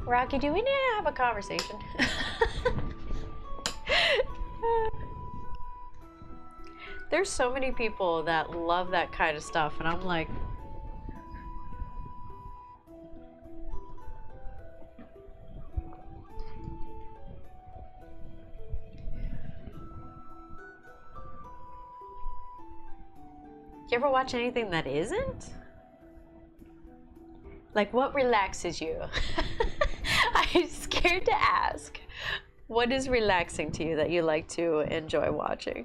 Rocky, do we need to have a conversation? There's so many people that love that kind of stuff, and I'm like, you ever watch anything that isn't? Like, what relaxes you? I'm scared to ask. What is relaxing to you that you like to enjoy watching?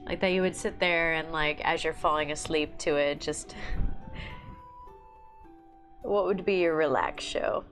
Like that you would sit there and like as you're falling asleep to it, just what would be your relax show?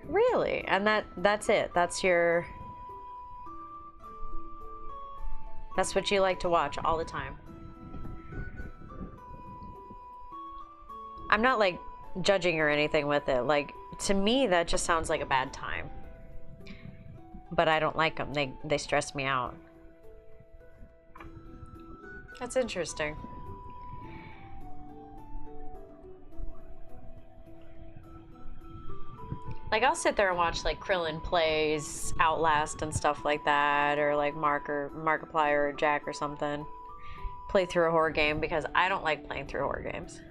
Really? And that's it. That's what you like to watch all the time. I'm not like judging or anything with it. Like to me that just sounds like a bad time. But I don't like them. They stress me out. That's interesting. Like I'll sit there and watch like Krillin plays Outlast and stuff like that, or like Markiplier or Jack or something. Play through a horror game because I don't like playing through horror games.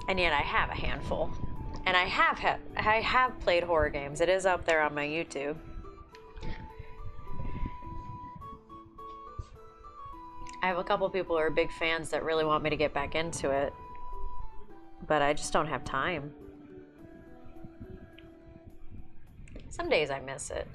And yet I have a handful. And I have played horror games. It is up there on my YouTube. I have a couple people who are big fans that really want me to get back into it. But I just don't have time. Some days I miss it.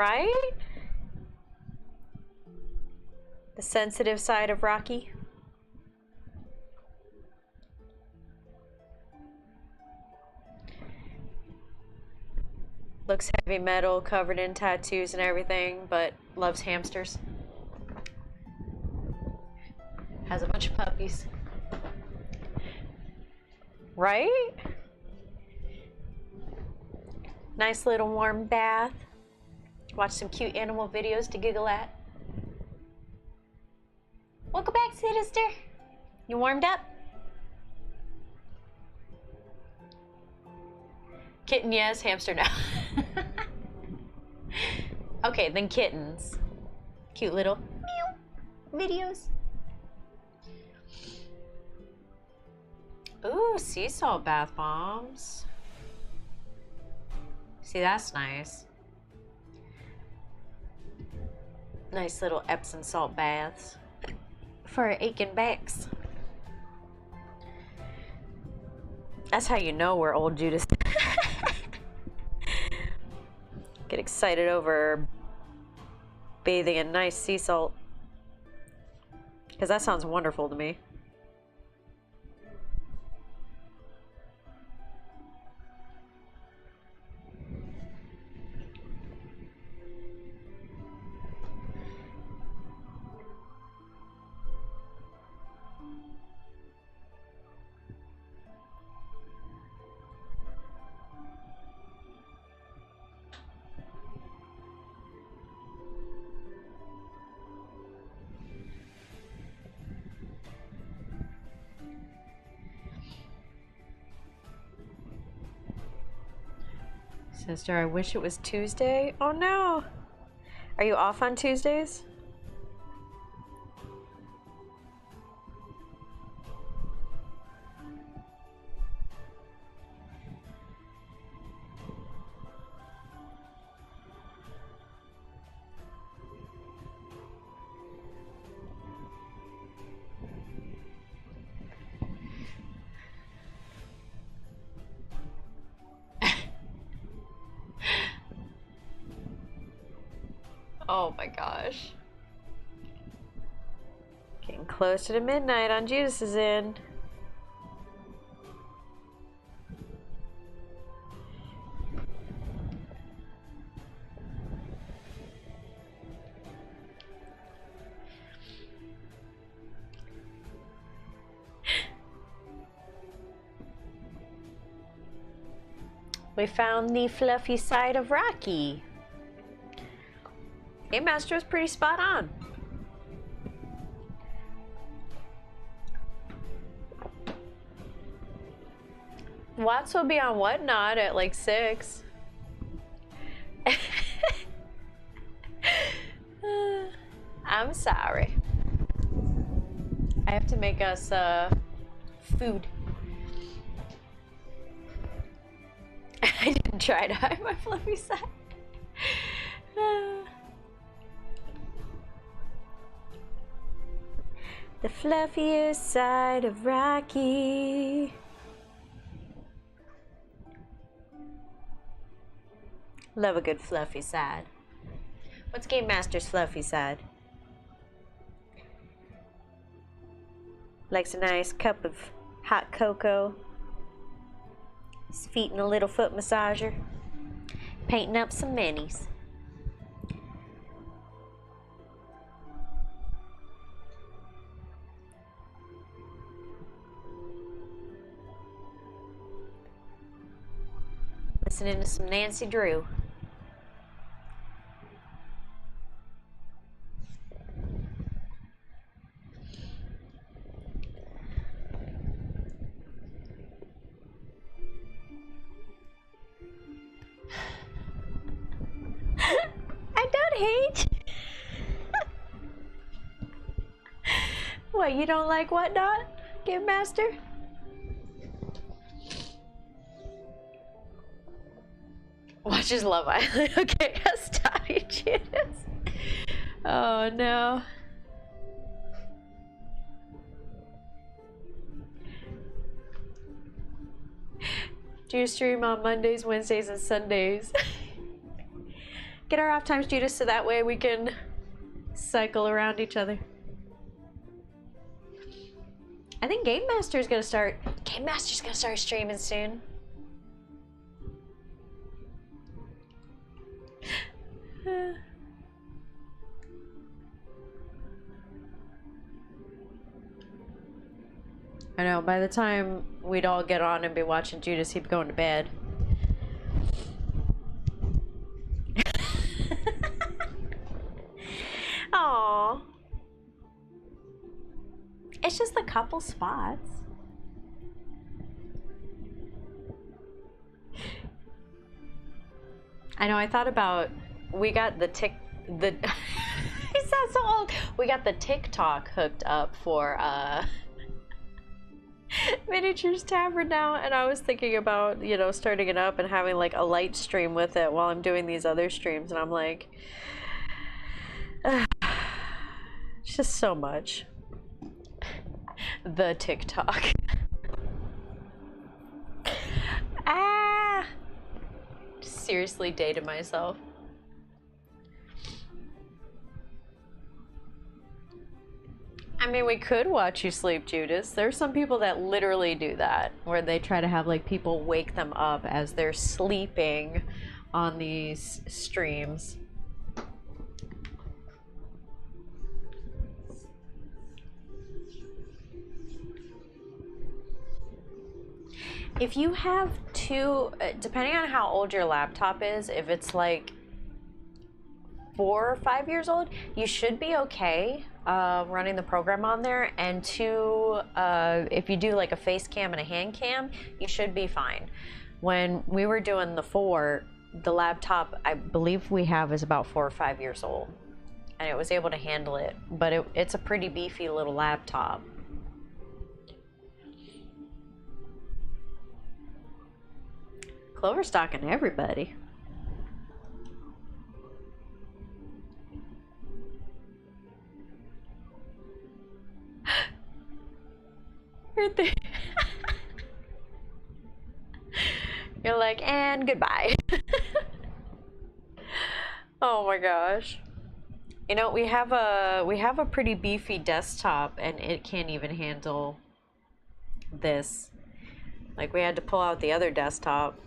Right? The sensitive side of Rocky. Looks heavy metal, covered in tattoos and everything, but loves hamsters. Has a bunch of puppies. Right? Nice little warm bath. Watch some cute animal videos to giggle at. Welcome back, sister. You warmed up? Kitten, yes. Hamster, no. Okay, then kittens. Cute little meow videos. Ooh, sea salt bath bombs. See, that's nice. Nice little Epsom salt baths for our aching backs. That's how you know we're old, Judas. Get excited over bathing in nice sea salt. Because that sounds wonderful to me. Sister, I wish it was Tuesday. Oh no. Are you off on Tuesdays? Oh my gosh. Getting closer to midnight on Judas's end. We found the fluffy side of Rocky. Game Master was pretty spot on. Watts will be on Whatnot at like 6. I'm sorry. I have to make us food. I didn't try to hide my fluffy side. The fluffiest side of Rocky. Love a good fluffy side. What's Game Master's fluffy side? Likes a nice cup of hot cocoa. His feet in a little foot massager. Painting up some minis. Listening to some Nancy Drew. I don't hate. What, you don't like Whatnot, Game Master? Watches Love Island. Okay, stop you, Judas. Oh no. Do you stream on Mondays, Wednesdays, and Sundays? Get our off times, Judas, so that way we can cycle around each other. I think Game Master's gonna start streaming soon. I know, by the time we'd all get on and be watching Judas, he'd be going to bed. Aww. It's just a couple spots. I know, I thought about, we got the I sound so old. We got the TikTok hooked up for Miniatures Tavern now, and I was thinking about, you know, starting it up and having like a light stream with it while I'm doing these other streams, and I'm like, it's just so much. The TikTok. Seriously dated myself. I mean, we could watch you sleep, Judas. There's some people that literally do that, where they try to have like people wake them up as they're sleeping on these streams. If you have two, depending on how old your laptop is, if it's like 4 or 5 years old, you should be okay running the program on there. And two, if you do like a face cam and a hand cam, you should be fine. When we were doing the 4, the laptop I believe we have is about 4 or 5 years old, and it was able to handle it, but it's a pretty beefy little laptop. Clover stalking everybody. Right there. You're like, and goodbye. Oh my gosh. You know, we have a pretty beefy desktop, and it can't even handle this. Like, we had to pull out the other desktop.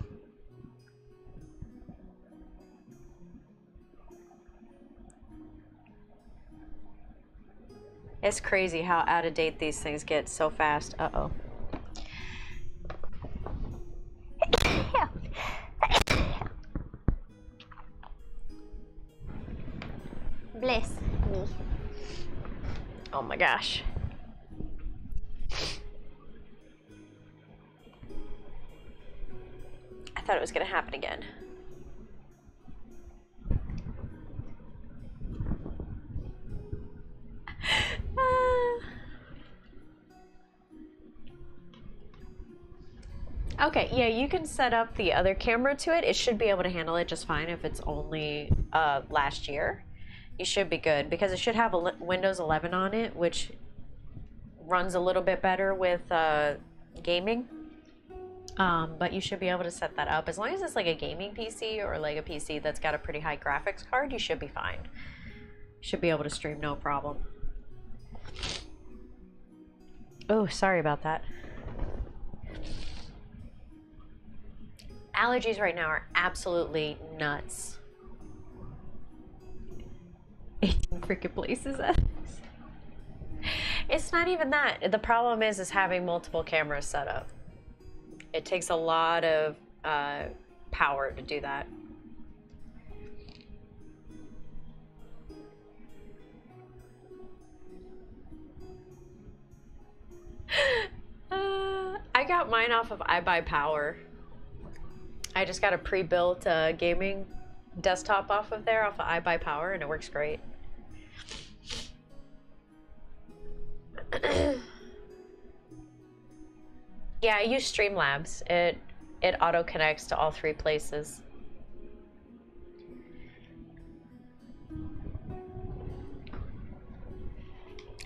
It's crazy how out of date these things get so fast. Uh-oh. Bless me. Oh my gosh. I thought it was gonna happen again. Okay, yeah, you can set up the other camera to it. It should be able to handle it just fine if it's only last year. You should be good because it should have a Windows 11 on it, which runs a little bit better with gaming. But you should be able to set that up. As long as it's like a gaming PC or like a PC that's got a pretty high graphics card, you should be fine. Should be able to stream no problem. Oh, sorry about that. Allergies right now are absolutely nuts. 18 freaking places. It's not even that. The problem is having multiple cameras set up. It takes a lot of power to do that. I got mine off of iBuyPower. I just got a pre-built gaming desktop off of there, off of iBuyPower, and it works great. Yeah, I use Streamlabs. It auto connects to all 3 places.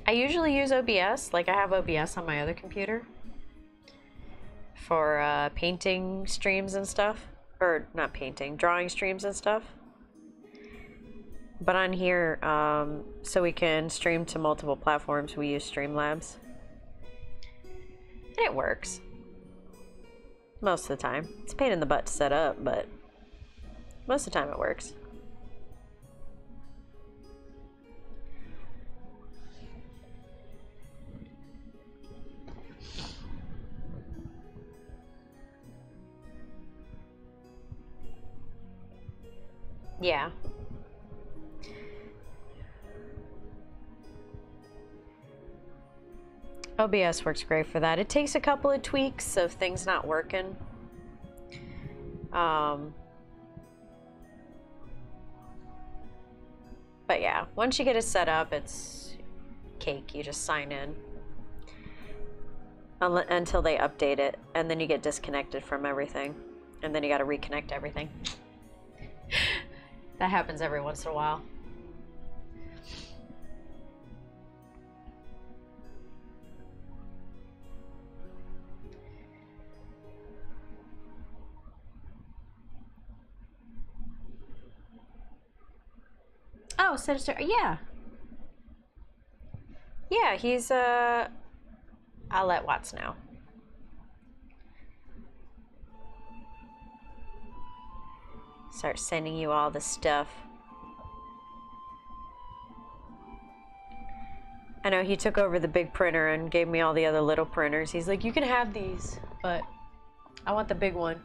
I usually use OBS. Like, I have OBS on my other computer for painting streams and stuff. Or not painting, drawing streams and stuff. But on here, so we can stream to multiple platforms, we use Streamlabs. And it works. Most of the time. It's a pain in the butt to set up, but most of the time it works. Yeah. OBS works great for that. It takes a couple of tweaks of things not working. But yeah, once you get it set up, it's cake. You just sign in until they update it, and then you get disconnected from everything, and then you got to reconnect everything. That happens every once in a while. Oh, Sinister, yeah. Yeah, he's, I'll let Watts know. Start sending you all the stuff. I know he took over the big printer and gave me all the other little printers. He's like, you can have these, but I want the big one.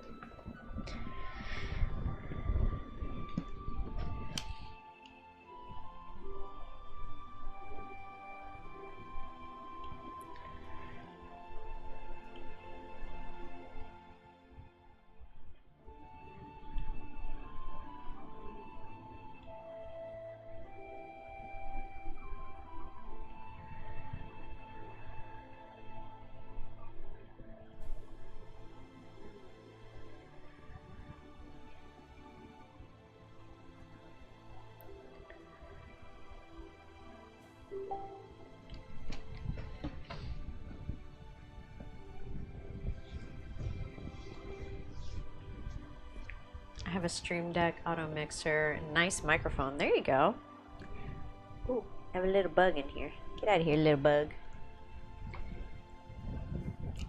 I have a Stream Deck auto mixer, nice microphone. There you go. Ooh, I have a little bug in here. Get out of here, little bug.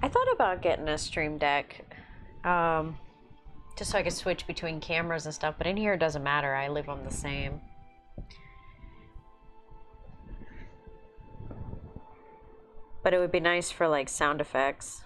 I thought about getting a Stream Deck, just so I could switch between cameras and stuff, but in here it doesn't matter. I leave them the same. But it would be nice for like sound effects.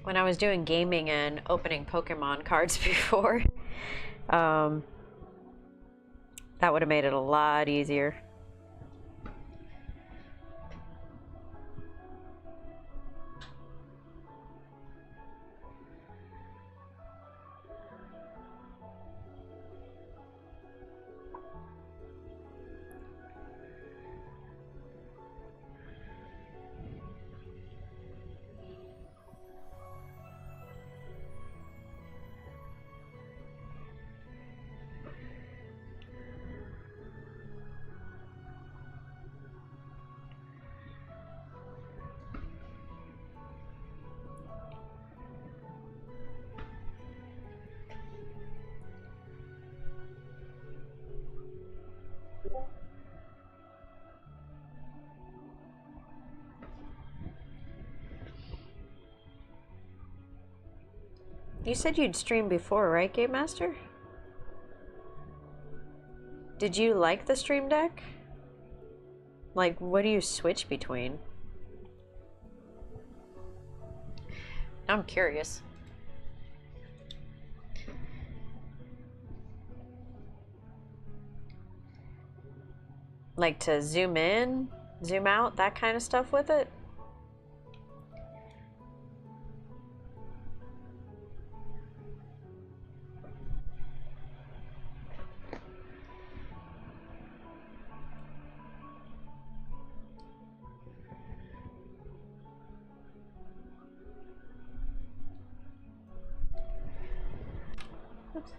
When I was doing gaming and opening Pokemon cards before, that would have made it a lot easier. You said you'd streamed before, right, Game Master? Did you like the Stream Deck? Like, what do you switch between? I'm curious. Like to zoom in, zoom out, that kind of stuff with it? Oops.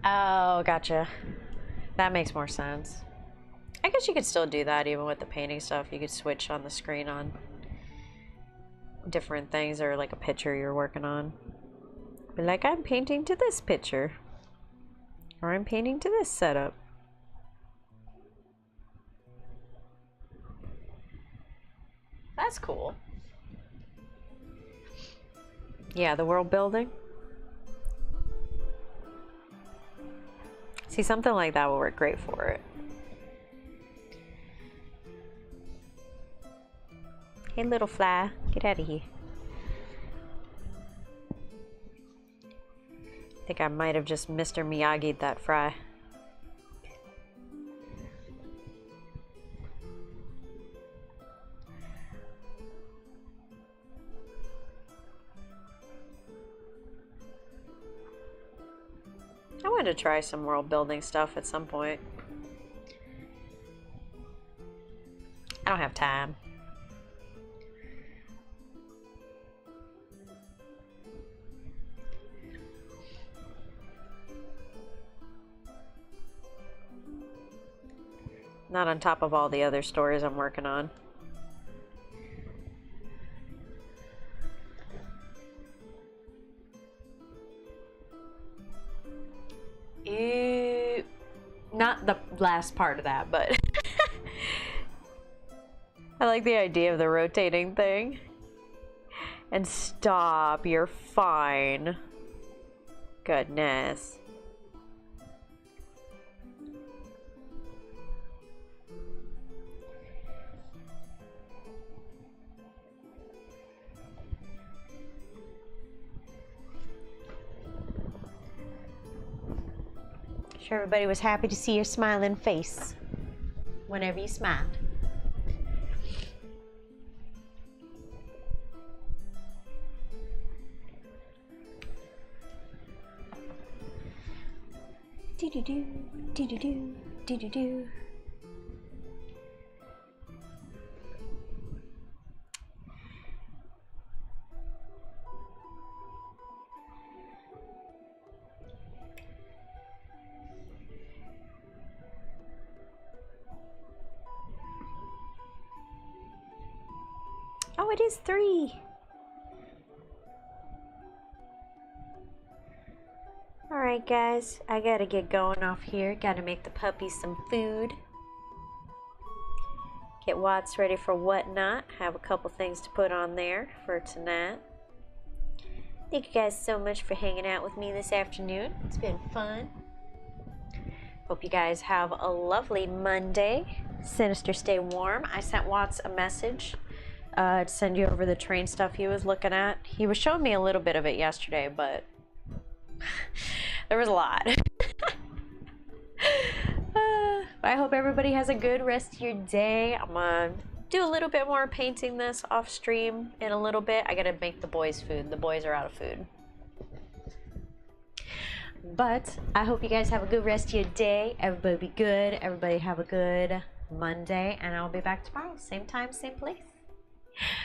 Oh, gotcha. That makes more sense. I guess you could still do that even with the painting stuff. You could switch on the screen on different things or like a picture you're working on. Be like, I'm painting to this picture. Or I'm painting to this setup. That's cool. Yeah, the world building. See, something like that will work great for it. Hey, little fly, get out of here. I think I might have just Mr. Miyagi'd that fry. I want to try some world building stuff at some point. I don't have time. Not on top of all the other stories I'm working on. Ew. Not the last part of that, but I like the idea of the rotating thing. And stop, you're fine. Goodness. Sure, everybody was happy to see your smiling face whenever you smiled. Do-do-do, do-do-do, do-do-do. Oh, it is 3. Alright guys, I gotta get going off here. Gotta make the puppies some food. Get Watts ready for whatnot. Have a couple things to put on there for tonight. Thank you guys so much for hanging out with me this afternoon. It's been fun. Hope you guys have a lovely Monday. Sinister, stay warm. I sent Watts a message to send you over the train stuff he was looking at. He was showing me a little bit of it yesterday, but there was a lot. I hope everybody has a good rest of your day. I'm gonna do a little bit more painting this off stream in a little bit. I gotta make the boys food. The boys are out of food. But I hope you guys have a good rest of your day. Everybody be good. Everybody have a good Monday. And I'll be back tomorrow. Same time, same place.